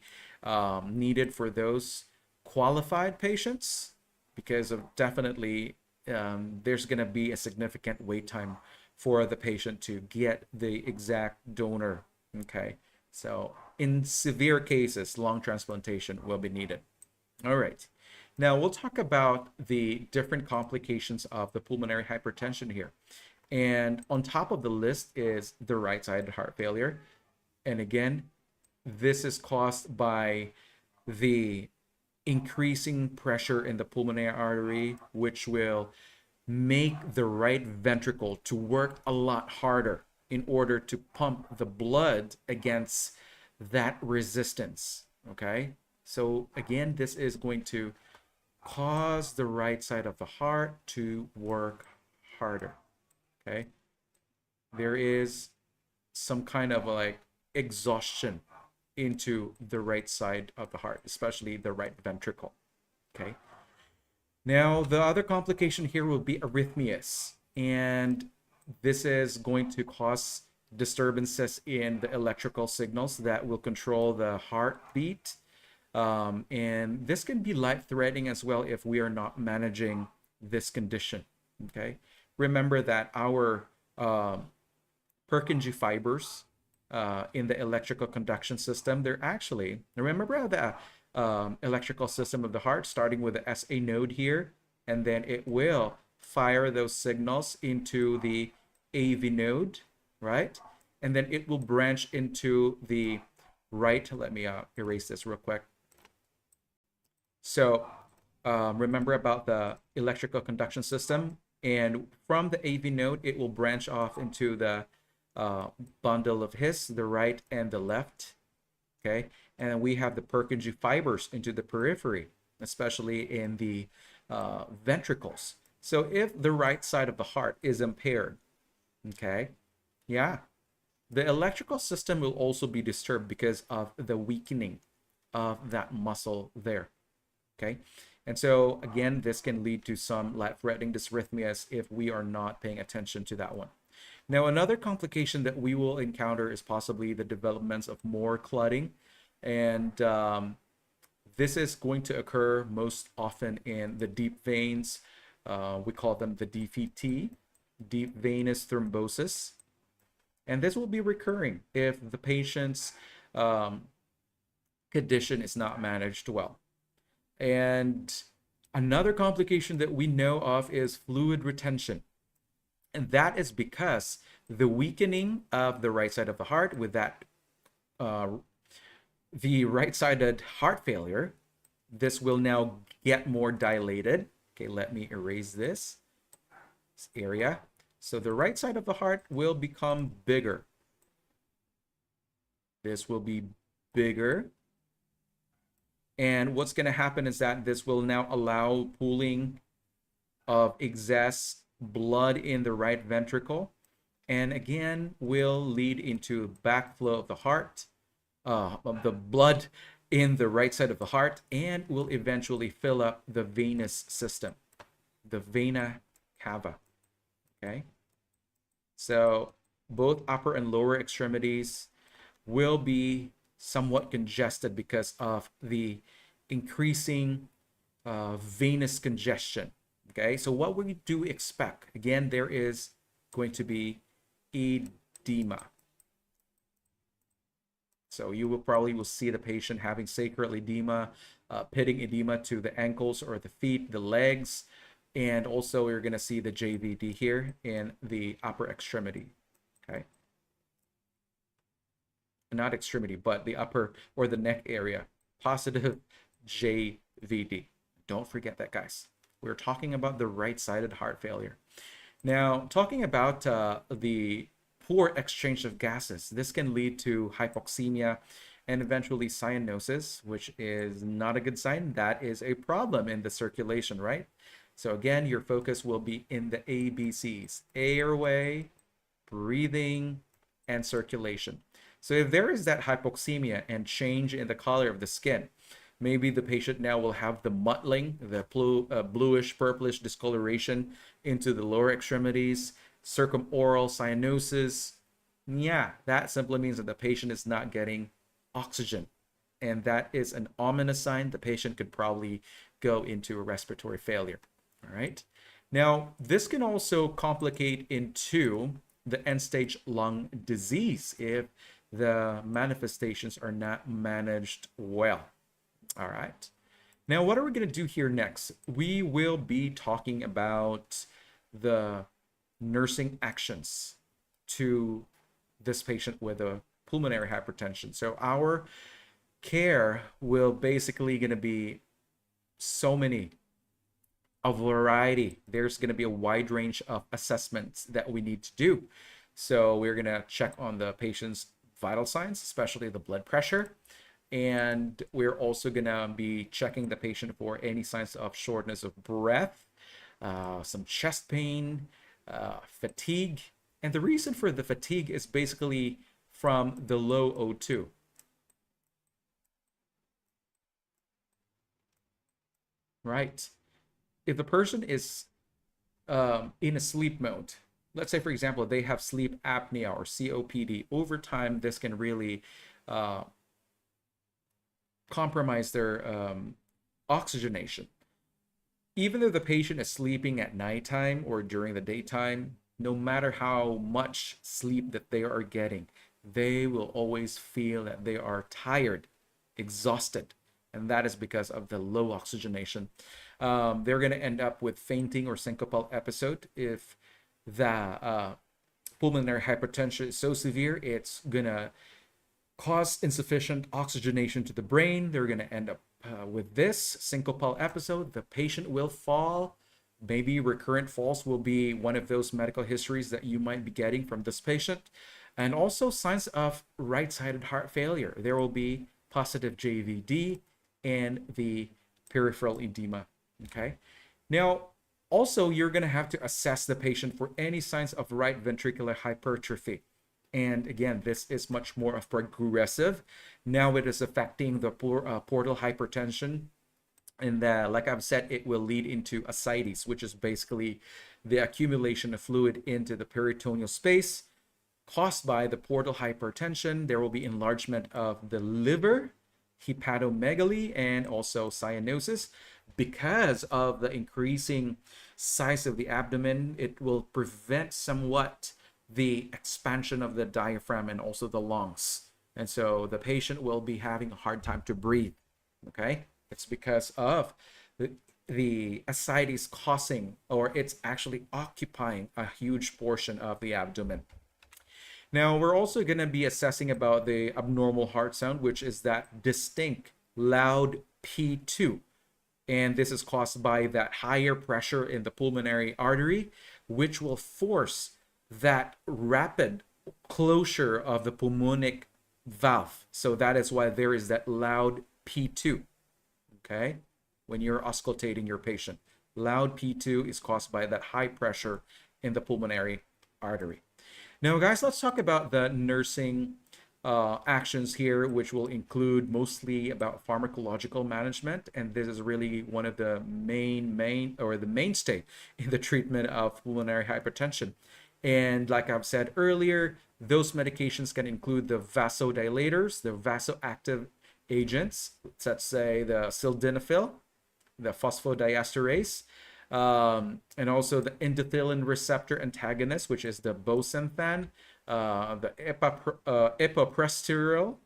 needed for those qualified patients because of definitely there's going to be a significant wait time for the patient to get the exact donor, okay? So in severe cases, lung transplantation will be needed. All right. Now we'll talk about the different complications of the pulmonary hypertension here. And on top of the list is the right-sided heart failure. And again, this is caused by the increasing pressure in the pulmonary artery, which will make the right ventricle to work a lot harder in order to pump the blood against that resistance, okay? So again, this is going to cause the right side of the heart to work harder, okay? there is some kind of like exhaustion into the right side of the heart, especially the right ventricle. Okay. Now, the other complication here will be arrhythmias, and this is going to cause disturbances in the electrical signals that will control the heartbeat. And this can be life-threatening as well if we are not managing this condition. Okay. Remember that our Purkinje fibers in the electrical conduction system, they're actually, remember how the electrical system of the heart, starting with the SA node here, and then it will fire those signals into the AV node, right? And then it will branch into the right. Let me erase this real quick. So remember about the electrical conduction system, and from the AV node, it will branch off into the bundle of His, the right and the left. Okay, and then we have the Purkinje fibers into the periphery, especially in the ventricles. So if the right side of the heart is impaired, okay, yeah, the electrical system will also be disturbed because of the weakening of that muscle there. Okay, and so again, this can lead to some life-threatening dysrhythmias if we are not paying attention to that one. Now, another complication that we will encounter is possibly the developments of more clotting, and this is going to occur most often in the deep veins. We call them the DVT, deep venous thrombosis, and this will be recurring if the patient's condition is not managed well. And another complication that we know of is fluid retention. And that is because the weakening of the right side of the heart with that, the right-sided heart failure, this will now get more dilated. Okay, let me erase this area. So the right side of the heart will become bigger. This will be bigger. And what's going to happen is that this will now allow pooling of excess blood in the right ventricle, and again will lead into backflow of the heart, of the blood in the right side of the heart, and will eventually fill up the venous system, the vena cava. Okay, so both upper and lower extremities will be somewhat congested because of the increasing venous congestion. Okay, so what we do expect, again, there is going to be edema. So you will probably see the patient having sacral edema, pitting edema to the ankles or the feet, the legs, and also you're going to see the JVD here in the upper extremity. Okay, not extremity, but the upper or the neck area, positive JVD. Don't forget that, guys. We're talking about the right-sided heart failure. Now, talking about the poor exchange of gases, this can lead to hypoxemia and eventually cyanosis, which is not a good sign. That is a problem in the circulation, right? So again, your focus will be in the ABCs: airway, breathing, and circulation. So if there is that hypoxemia and change in the color of the skin, maybe the patient now will have the mottling, the bluish, purplish discoloration into the lower extremities, circumoral cyanosis. Yeah, that simply means that the patient is not getting oxygen. And that is an ominous sign. The patient could probably go into a respiratory failure. All right. Now, this can also complicate into the end-stage lung disease if the manifestations are not managed well. All right. Now, what are we going to do here next? We will be talking about the nursing actions to this patient with a pulmonary hypertension. So our care will basically going to be so many, a variety. There's going to be a wide range of assessments that we need to do. So we're going to check on the patient's vital signs, especially the blood pressure. And we're also going to be checking the patient for any signs of shortness of breath, some chest pain, fatigue, And the reason for the fatigue is basically from the low O2. Right? If the person is in a sleep mode, let's say, for example, they have sleep apnea or COPD, over time, this can really compromise their oxygenation. Even though the patient is sleeping at nighttime or during the daytime, no matter how much sleep that they are getting, they will always feel that they are tired, exhausted, and that is because of the low oxygenation. They're going to end up with fainting or syncopal episode if the pulmonary hypertension is so severe. It's going to cause insufficient oxygenation to the brain. They're going to end up with this syncopal episode. The patient will fall. Maybe recurrent falls will be one of those medical histories that you might be getting from this patient. And also signs of right-sided heart failure. There will be positive JVD and the peripheral edema. Okay. Now, also, you're going to have to assess the patient for any signs of right ventricular hypertrophy. And again, this is much more of progressive. Now it is affecting the portal hypertension. And like I've said, it will lead into ascites, which is basically the accumulation of fluid into the peritoneal space caused by the portal hypertension. There will be enlargement of the liver, hepatomegaly, and also cyanosis. Because of the increasing size of the abdomen, it will prevent somewhat the expansion of the diaphragm and also the lungs. And so the patient will be having a hard time to breathe. Okay? It's because of the ascites causing, or it's actually occupying a huge portion of the abdomen. Now, we're also going to be assessing about the abnormal heart sound, which is that distinct, loud P2. And this is caused by that higher pressure in the pulmonary artery, which will force that rapid closure of the pulmonic valve. So that is why there is that loud P2, okay? When you're auscultating your patient. Loud P2 is caused by that high pressure in the pulmonary artery. Now, guys, let's talk about the nursing actions here, which will include mostly about pharmacological management. And this is really one of the the mainstay in the treatment of pulmonary hypertension. And like I've said earlier, those medications can include the vasodilators, the vasoactive agents, let's say the sildenafil, the phosphodiesterase, and also the endothelin receptor antagonist, which is the bosentan, the epoprostinol,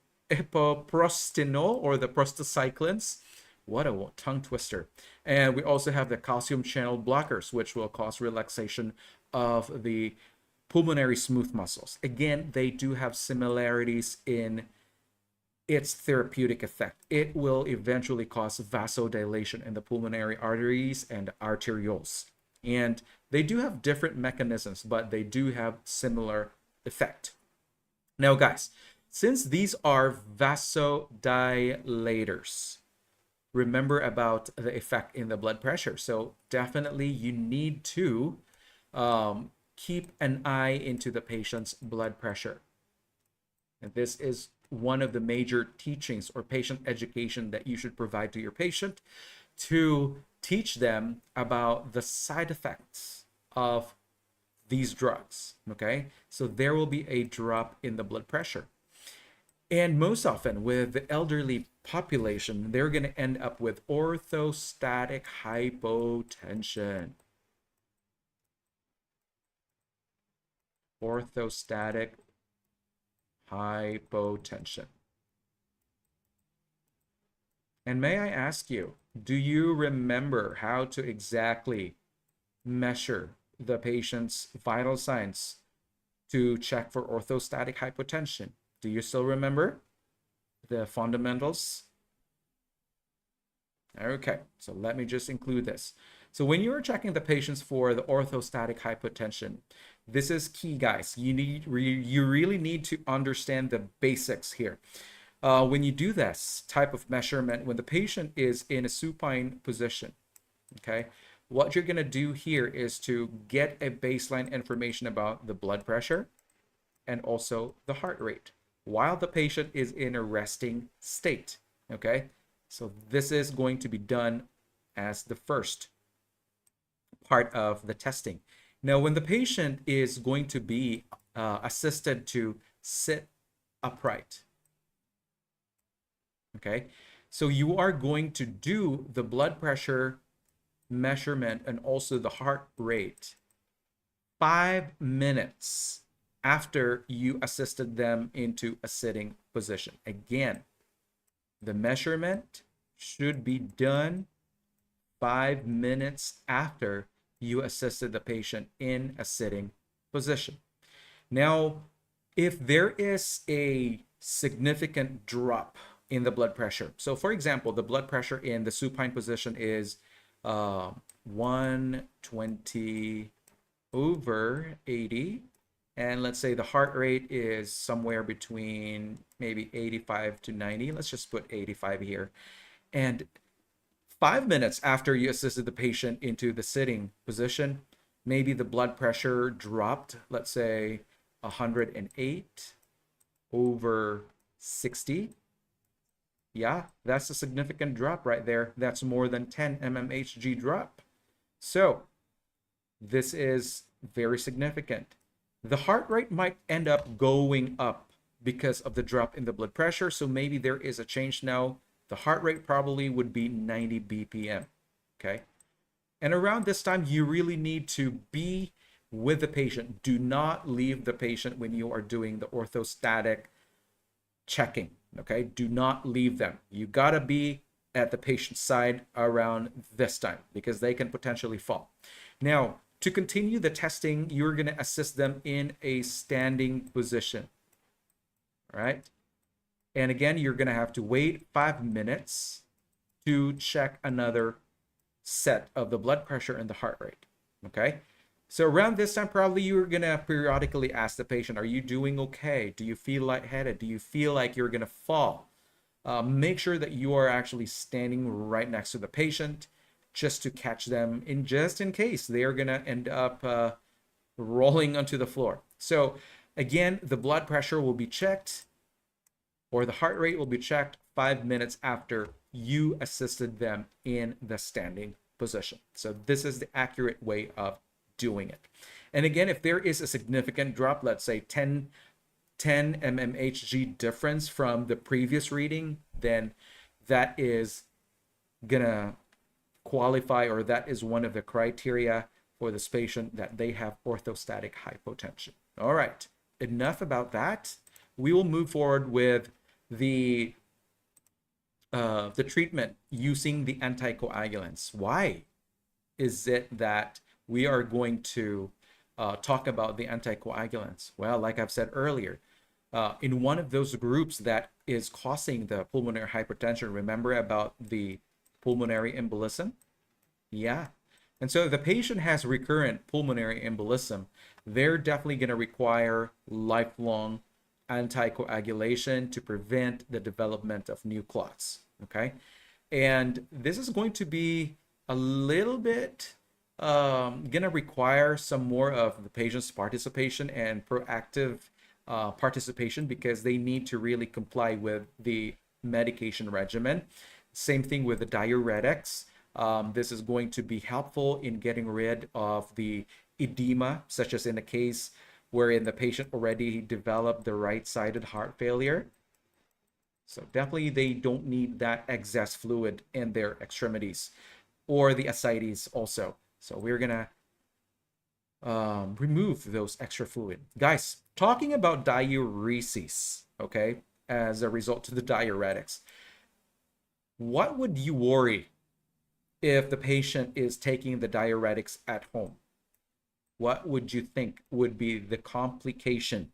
or the prostacyclins. What a tongue twister. And we also have the calcium channel blockers, which will cause relaxation of the pulmonary smooth muscles. Again, they do have similarities in its therapeutic effect. It will eventually cause vasodilation in the pulmonary arteries and arterioles. And they do have different mechanisms, but they do have similar effect. Now, guys, since these are vasodilators, remember about the effect in the blood pressure. So definitely you need to keep an eye into the patient's blood pressure. And this is one of the major teachings or patient education that you should provide to your patient, to teach them about the side effects of these drugs. Okay, so there will be a drop in the blood pressure. And most often with the elderly population, they're going to end up with orthostatic hypotension. Orthostatic hypotension. And may I ask you, do you remember how to exactly measure the patient's vital signs to check for orthostatic hypotension? Do you still remember the fundamentals? Okay, so let me just include this. So when you're checking the patients for the orthostatic hypotension, this is key, guys. You really need to understand the basics here. When you do this type of measurement, when the patient is in a supine position, okay, what you're going to do here is to get a baseline information about the blood pressure and also the heart rate while the patient is in a resting state. Okay, so this is going to be done as the first part of the testing. Now, when the patient is going to be assisted to sit upright, okay, so you are going to do the blood pressure measurement and also the heart rate 5 minutes after you assisted them into a sitting position. Again, the measurement should be done 5 minutes after you assisted the patient in a sitting position. Now, if there is a significant drop in the blood pressure, so for example, the blood pressure in the supine position is 120 over 80, and let's say the heart rate is somewhere between maybe 85 to 90. Let's just put 85 here. And 5 minutes after you assisted the patient into the sitting position, maybe the blood pressure dropped, let's say 108 over 60. Yeah, that's a significant drop right there. That's more than 10 mmHg drop. So this is very significant. The heart rate might end up going up because of the drop in the blood pressure. So maybe there is a change now. The heart rate probably would be 90 BPM. Okay. And around this time, you really need to be with the patient. Do not leave the patient when you are doing the orthostatic checking. Okay. Do not leave them. You got to be at the patient's side around this time because they can potentially fall. Now, to continue the testing, you're going to assist them in a standing position. All right. And again, you're going to have to wait 5 minutes to check another set of the blood pressure and the heart rate. Okay. So around this time, probably you're going to periodically ask the patient, are you doing okay? Do you feel lightheaded? Do you feel like you're going to fall? Make sure that you are actually standing right next to the patient just to catch them just in case they are going to end up rolling onto the floor. So again, the blood pressure will be checked or the heart rate will be checked 5 minutes after you assisted them in the standing position. So this is the accurate way of doing it. And again, if there is a significant drop, let's say 10 mmHg difference from the previous reading, then that is gonna qualify, or that is one of the criteria for this patient that they have orthostatic hypotension. All right, enough about that. We will move forward with the treatment using the anticoagulants. Why is it that we are going to talk about the anticoagulants? Well, like I've said earlier, in one of those groups that is causing the pulmonary hypertension, remember about the pulmonary embolism? Yeah. And so if the patient has recurrent pulmonary embolism, they're definitely going to require lifelong anticoagulation to prevent the development of new clots. Okay. And this is going to be a little bit going to require some more of the patient's participation and proactive participation because they need to really comply with the medication regimen. Same thing with the diuretics. This is going to be helpful in getting rid of the edema, such as in a case wherein the patient already developed the right-sided heart failure. So definitely they don't need that excess fluid in their extremities or the ascites also. So we're gonna remove those extra fluid. Guys, talking about diuresis, okay, as a result to the diuretics, what would you worry if the patient is taking the diuretics at home? What would you think would be the complication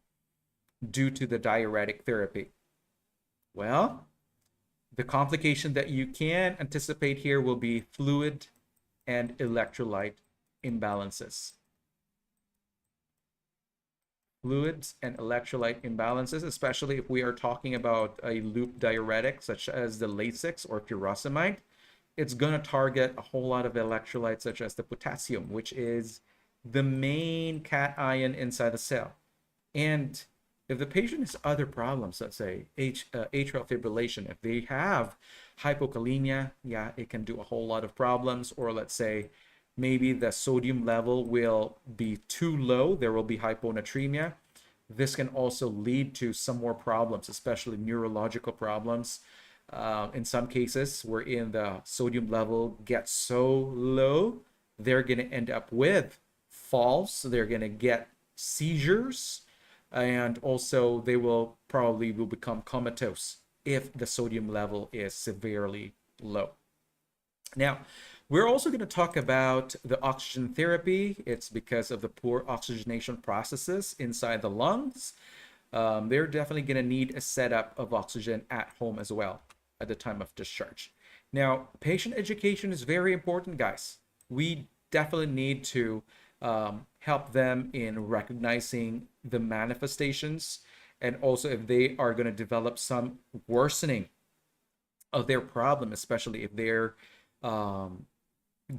due to the diuretic therapy? Well, the complication that you can anticipate here will be fluid and electrolyte imbalances. Fluids and electrolyte imbalances, especially if we are talking about a loop diuretic such as the Lasix or furosemide, it's going to target a whole lot of electrolytes such as the potassium, which is the main cation inside the cell. And if the patient has other problems, let's say atrial fibrillation, if they have hypokalemia, yeah, it can do a whole lot of problems. Or let's say maybe the sodium level will be too low, there will be hyponatremia. This can also lead to some more problems, especially neurological problems. In some cases, wherein the sodium level gets so low, they're going to end up with falls. They're going to get seizures, and also they will probably become comatose if the sodium level is severely low. Now, we're also going to talk about the oxygen therapy. It's because of the poor oxygenation processes inside the lungs. They're definitely going to need a setup of oxygen at home as well at the time of discharge. Now, patient education is very important, guys. We definitely need to help them in recognizing the manifestations, and also if they are going to develop some worsening of their problem, especially if they're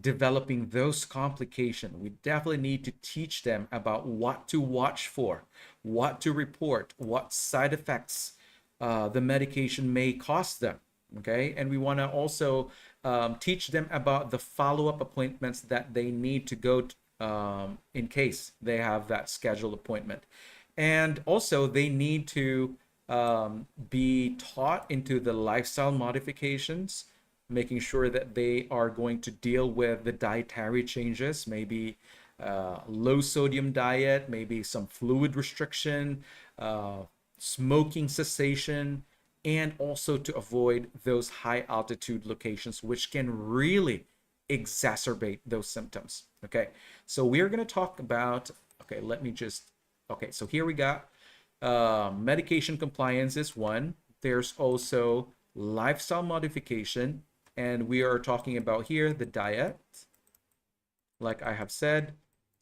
developing those complications. We definitely need to teach them about what to watch for, what to report, what side effects the medication may cause them. Okay, and we want to also teach them about the follow-up appointments that they need to go to, in case they have that scheduled appointment. And also they need to be taught into the lifestyle modifications, making sure that they are going to deal with the dietary changes, maybe low sodium diet, maybe some fluid restriction, smoking cessation, and also to avoid those high altitude locations, which can really exacerbate those symptoms. Okay, so we're going to talk about, so here we got medication compliance is one. There's also lifestyle modification, and we are talking about here the diet, like I have said,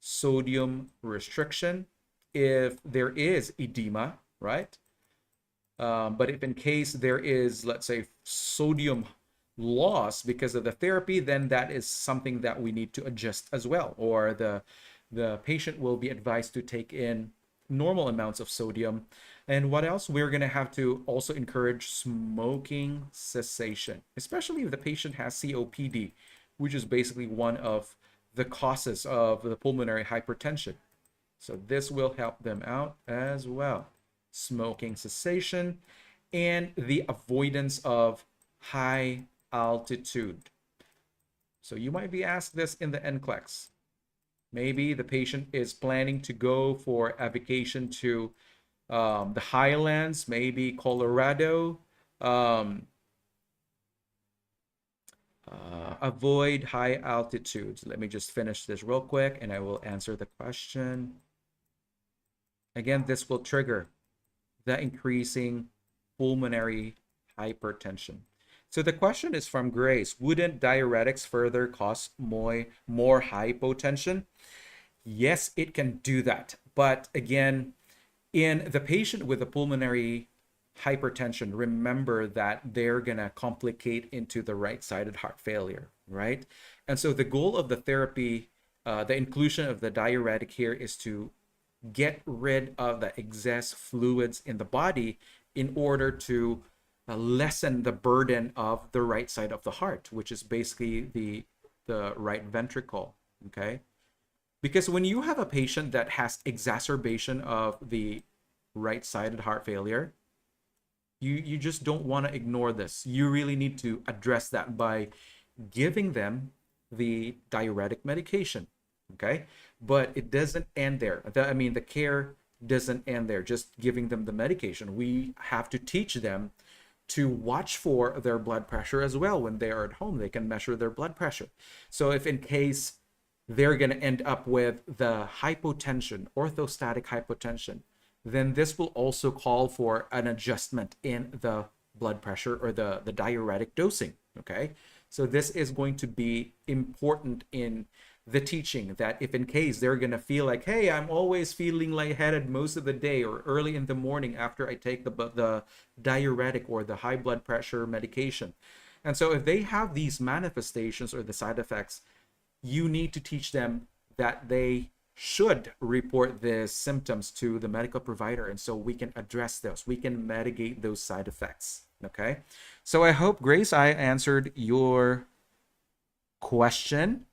sodium restriction, if there is edema, right? But if in case there is, let's say, sodium loss because of the therapy, then that is something that we need to adjust as well. Or the patient will be advised to take in normal amounts of sodium. And what else? We're going to have to also encourage smoking cessation, especially if the patient has COPD, which is basically one of the causes of the pulmonary hypertension. So this will help them out as well. Smoking cessation and the avoidance of high altitude. So you might be asked this in the NCLEX. Maybe the patient is planning to go for a vacation to the highlands, maybe Colorado. Avoid high altitudes. Let me just finish this real quick and I will answer the question. Again, this will trigger the increasing pulmonary hypertension. So the question is from Grace. Wouldn't diuretics further cause more hypotension? Yes, it can do that. But again, in the patient with a pulmonary hypertension, remember that they're going to complicate into the right-sided heart failure, right? And so the goal of the therapy, the inclusion of the diuretic here, is to get rid of the excess fluids in the body in order to lessen the burden of the right side of the heart, which is basically the right ventricle. Okay, because when you have a patient that has exacerbation of the right-sided heart failure, you just don't want to ignore this. You really need to address that by giving them the diuretic medication. Okay, but it doesn't end there. The care doesn't end there, just giving them the medication. We have to teach them to watch for their blood pressure as well. When they are at home, they can measure their blood pressure. So if in case they're going to end up with the hypotension, orthostatic hypotension, then this will also call for an adjustment in the blood pressure or the diuretic dosing. Okay, so this is going to be important in the teaching, that if in case they're going to feel like, hey, I'm always feeling lightheaded most of the day or early in the morning after I take the diuretic or the high blood pressure medication, And so if they have these manifestations or the side effects, you need to teach them that they should report the symptoms to the medical provider, and so we can address those, we can mitigate those side effects. Okay, so I hope, Grace, I answered your question.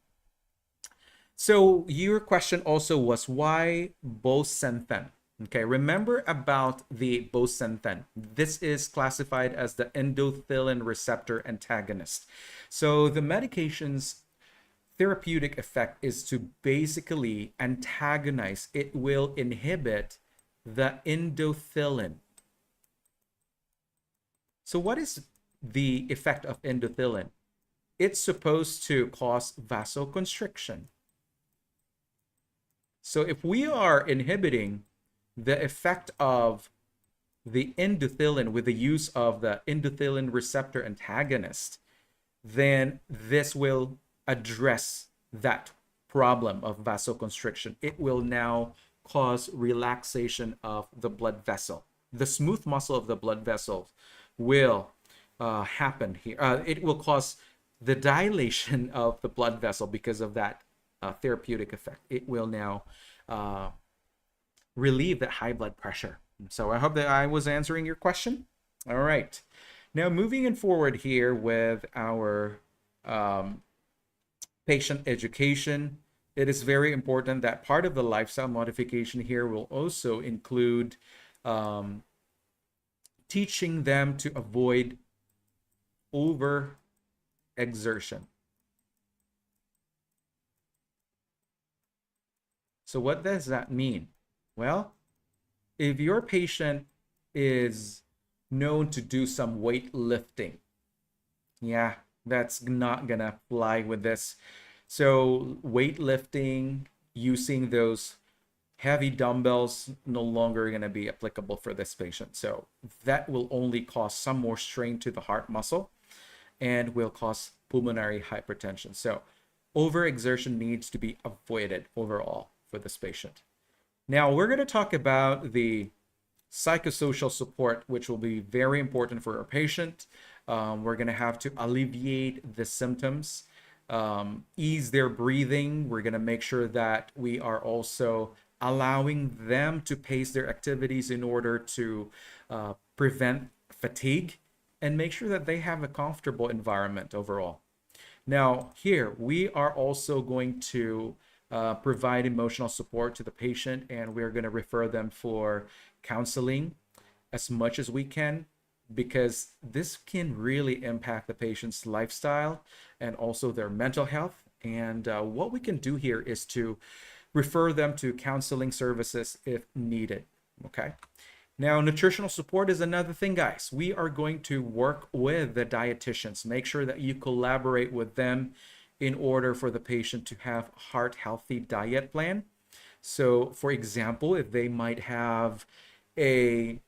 So your question also was, why bosentan? Okay, remember about the bosentan. This is classified as the endothelin receptor antagonist. So the medication's therapeutic effect is to basically antagonize, it will inhibit the endothelin. So what is the effect of endothelin? It's supposed to cause vasoconstriction. So if we are inhibiting the effect of the endothelin with the use of the endothelin receptor antagonist, then this will address that problem of vasoconstriction. It will now cause relaxation of the blood vessel. The smooth muscle of the blood vessels will happen here. It will cause the dilation of the blood vessel because of that therapeutic effect. It will now relieve that high blood pressure. So I hope that I was answering your question. All right. Now moving forward here with our patient education, it is very important that part of the lifestyle modification here will also include teaching them to avoid over exertion. So what does that mean? Well, if your patient is known to do some weightlifting, yeah, that's not gonna fly with this. So weightlifting, using those heavy dumbbells, no longer gonna be applicable for this patient. So that will only cause some more strain to the heart muscle and will cause pulmonary hypertension. So overexertion needs to be avoided overall for this patient. Now we're going to talk about the psychosocial support, which will be very important for our patient. We're going to have to alleviate the symptoms, ease their breathing. We're going to make sure that we are also allowing them to pace their activities in order to prevent fatigue and make sure that they have a comfortable environment overall. Now, here we are also going to provide emotional support to the patient, and we're going to refer them for counseling as much as we can, because this can really impact the patient's lifestyle and also their mental health. And what we can do here is to refer them to counseling services if needed. Okay. Now, nutritional support is another thing, guys. We are going to work with the dietitians. Make sure that you collaborate with them in order for the patient to have a heart-healthy diet plan. So, for example, if they might have a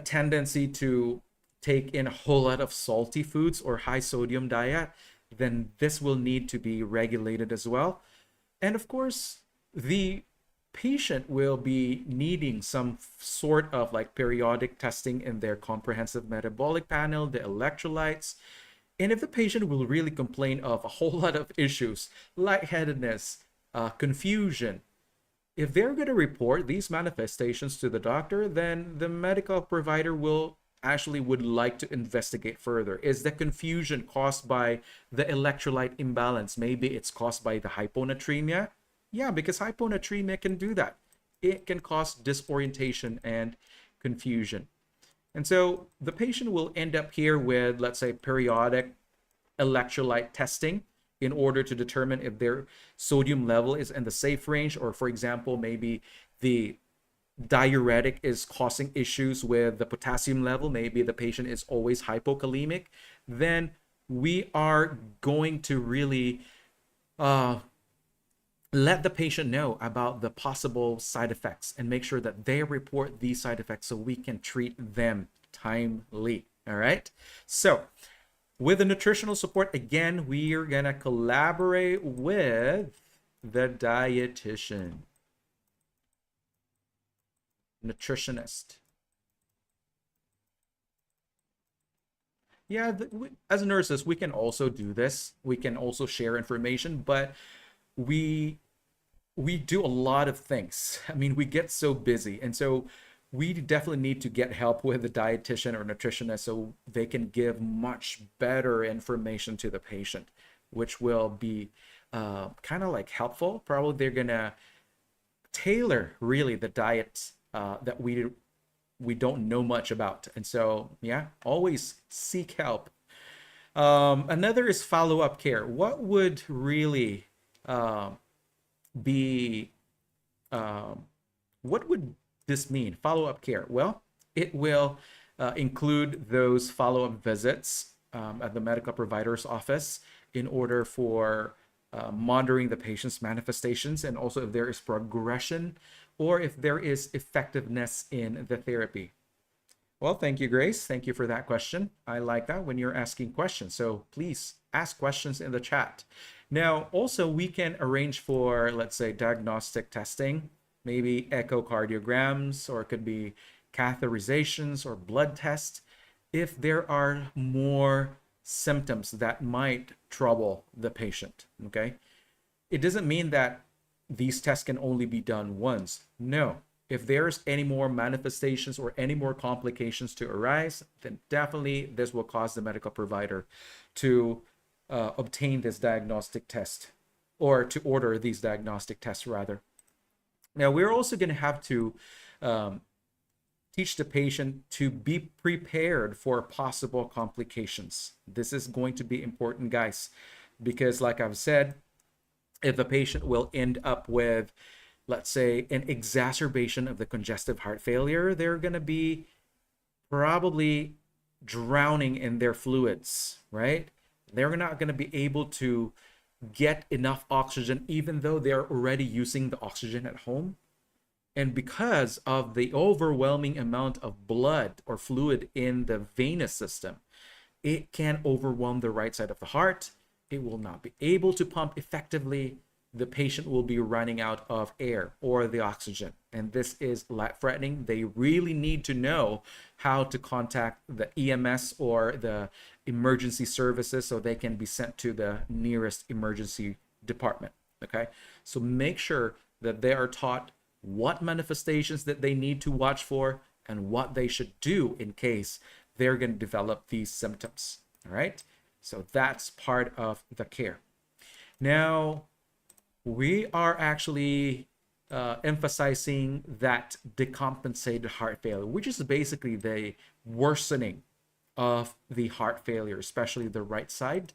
tendency to take in a whole lot of salty foods or high sodium diet, then this will need to be regulated as well. And of course, the patient will be needing some sort of like periodic testing in their comprehensive metabolic panel, the electrolytes. And if the patient will really complain of a whole lot of issues, lightheadedness, confusion, if they're going to report these manifestations to the doctor, then the medical provider will actually would like to investigate further. Is the confusion caused by the electrolyte imbalance? Maybe it's caused by the hyponatremia. Yeah, because hyponatremia can do that. It can cause disorientation and confusion. And so the patient will end up here with, let's say, periodic electrolyte testing in order to determine if their sodium level is in the safe range, or for example, maybe the diuretic is causing issues with the potassium level. Maybe the patient is always hypokalemic. Then we are going to really let the patient know about the possible side effects and make sure that they report these side effects so we can treat them timely. All right. So with the nutritional support, again, we are going to collaborate with the dietitian, nutritionist. Yeah, as nurses, we can also do this. We can also share information, but we we do a lot of things. I mean, we get so busy, and so we definitely need to get help with a dietitian or nutritionist so they can give much better information to the patient, which will be kind of like helpful. Probably they're gonna tailor really the diet that we don't know much about, and so yeah, always seek help. Another is follow-up care. What would really be um, what would this mean? Follow-up care. Well, it will include those follow-up visits at the medical provider's office in order for monitoring the patient's manifestations, and also if there is progression or if there is effectiveness in the therapy. Well, thank you, Grace. Thank you for that question. I like that when you're asking questions. So please ask questions in the chat. Now, also, we can arrange for, let's say, diagnostic testing, maybe echocardiograms, or it could be catheterizations or blood tests if there are more symptoms that might trouble the patient. Okay. It doesn't mean that these tests can only be done once. No. If there's any more manifestations or any more complications to arise, then definitely this will cause the medical provider to obtain this diagnostic test, or to order these diagnostic tests rather. Now, we're also going to have to teach the patient to be prepared for possible complications. This is going to be important, guys, because like I've said, if the patient will end up with, let's say, an exacerbation of the congestive heart failure, they're going to be probably drowning in their fluids, right? They're not going to be able to get enough oxygen, even though they're already using the oxygen at home. And because of the overwhelming amount of blood or fluid in the venous system, it can overwhelm the right side of the heart. It will not be able to pump effectively. The patient will be running out of air or the oxygen, and this is life-threatening. They really need to know how to contact the EMS or the emergency services so they can be sent to the nearest emergency department. Okay, so make sure that they are taught what manifestations that they need to watch for and what they should do in case they're going to develop these symptoms. All right, so that's part of the care. Now, we are actually emphasizing that decompensated heart failure, which is basically the worsening of the heart failure, especially the right side.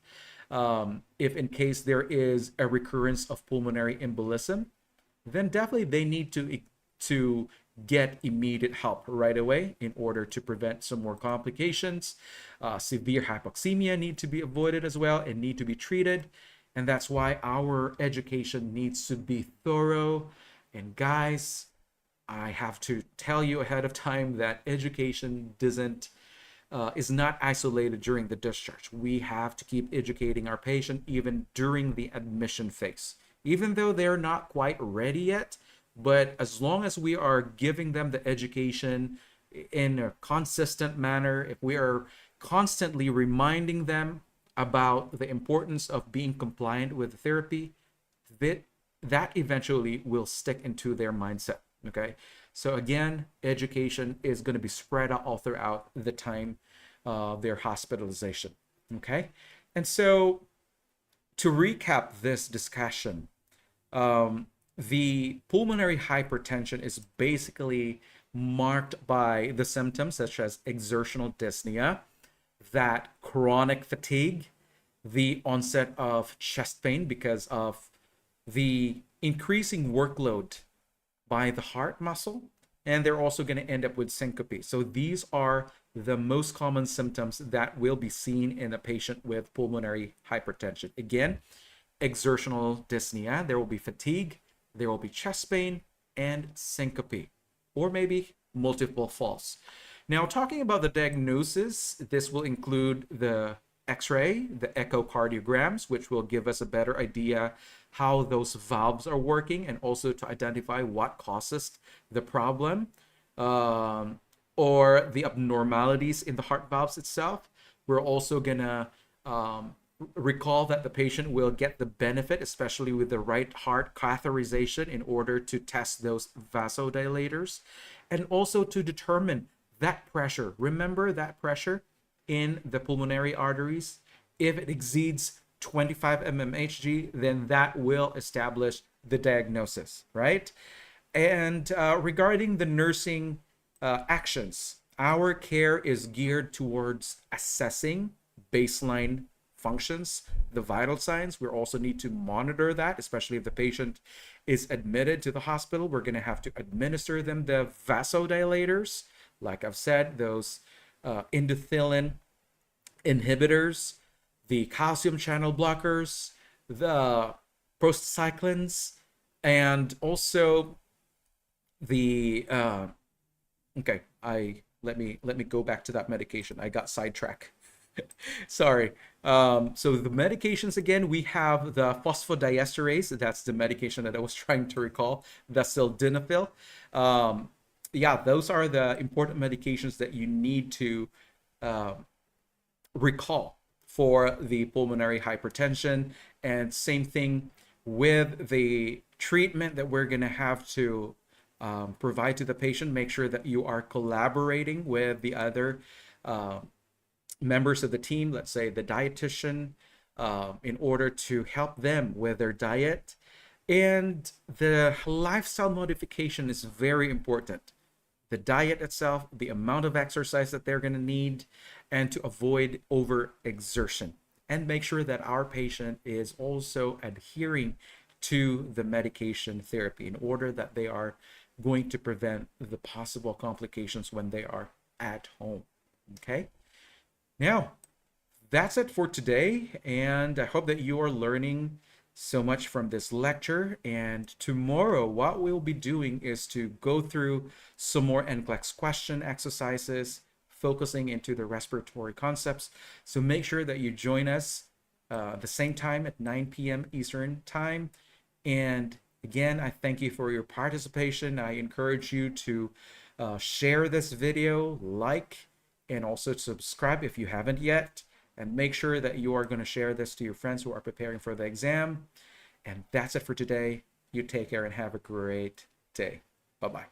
If in case there is a recurrence of pulmonary embolism, then definitely they need to get immediate help right away in order to prevent some more complications. Severe hypoxemia need to be avoided as well and need to be treated. And that's why our education needs to be thorough. And guys, I have to tell you ahead of time that education is not isolated during the discharge. We have to keep educating our patient even during the admission phase, even though they're not quite ready yet. But as long as we are giving them the education in a consistent manner, if we are constantly reminding them about the importance of being compliant with the therapy, that eventually will stick into their mindset. Okay, so again, education is going to be spread out all throughout the time of their hospitalization. Okay, and so to recap this discussion, the pulmonary hypertension is basically marked by the symptoms such as exertional dyspnea, that chronic fatigue, the onset of chest pain because of the increasing workload by the heart muscle, and they're also going to end up with syncope. So these are the most common symptoms that will be seen in a patient with pulmonary hypertension. Again, exertional dyspnea, there will be fatigue, there will be chest pain, and syncope, or maybe multiple falls. Now, talking about the diagnosis, this will include the X-ray, the echocardiograms, which will give us a better idea how those valves are working, and also to identify what causes the problem or the abnormalities in the heart valves itself. We're also gonna recall that the patient will get the benefit, especially with the right heart catheterization, in order to test those vasodilators and also to determine that pressure. Remember that pressure in the pulmonary arteries. If it exceeds 25 mmHg, then that will establish the diagnosis, right? And regarding the nursing actions, our care is geared towards assessing baseline functions, the vital signs. We also need to monitor that, especially if the patient is admitted to the hospital. We're going to have to administer them the vasodilators, like I've said, those endothelin inhibitors, the calcium channel blockers, the prostacyclins, and also the let me go back to that medication. I got sidetracked. Sorry. So the medications, again, we have the phosphodiesterase. That's the medication that I was trying to recall. The sildenafil. Yeah, those are the important medications that you need to recall for the pulmonary hypertension. And same thing with the treatment that we're going to have to provide to the patient. Make sure that you are collaborating with the other members of the team, let's say the dietitian, in order to help them with their diet. And the lifestyle modification is very important. The diet itself, the amount of exercise that they're going to need, and to avoid overexertion. And make sure that our patient is also adhering to the medication therapy in order that they are going to prevent the possible complications when they are at home. Okay? Now, that's it for today, and I hope that you are learning so much from this lecture. And tomorrow, what we'll be doing is to go through some more NCLEX question exercises, focusing into the respiratory concepts. So make sure that you join us the same time at 9 p.m. Eastern time. And again, I thank you for your participation. I encourage you to share this video, like, and also subscribe if you haven't yet. And make sure that you are going to share this to your friends who are preparing for the exam. And that's it for today. You take care and have a great day. Bye-bye.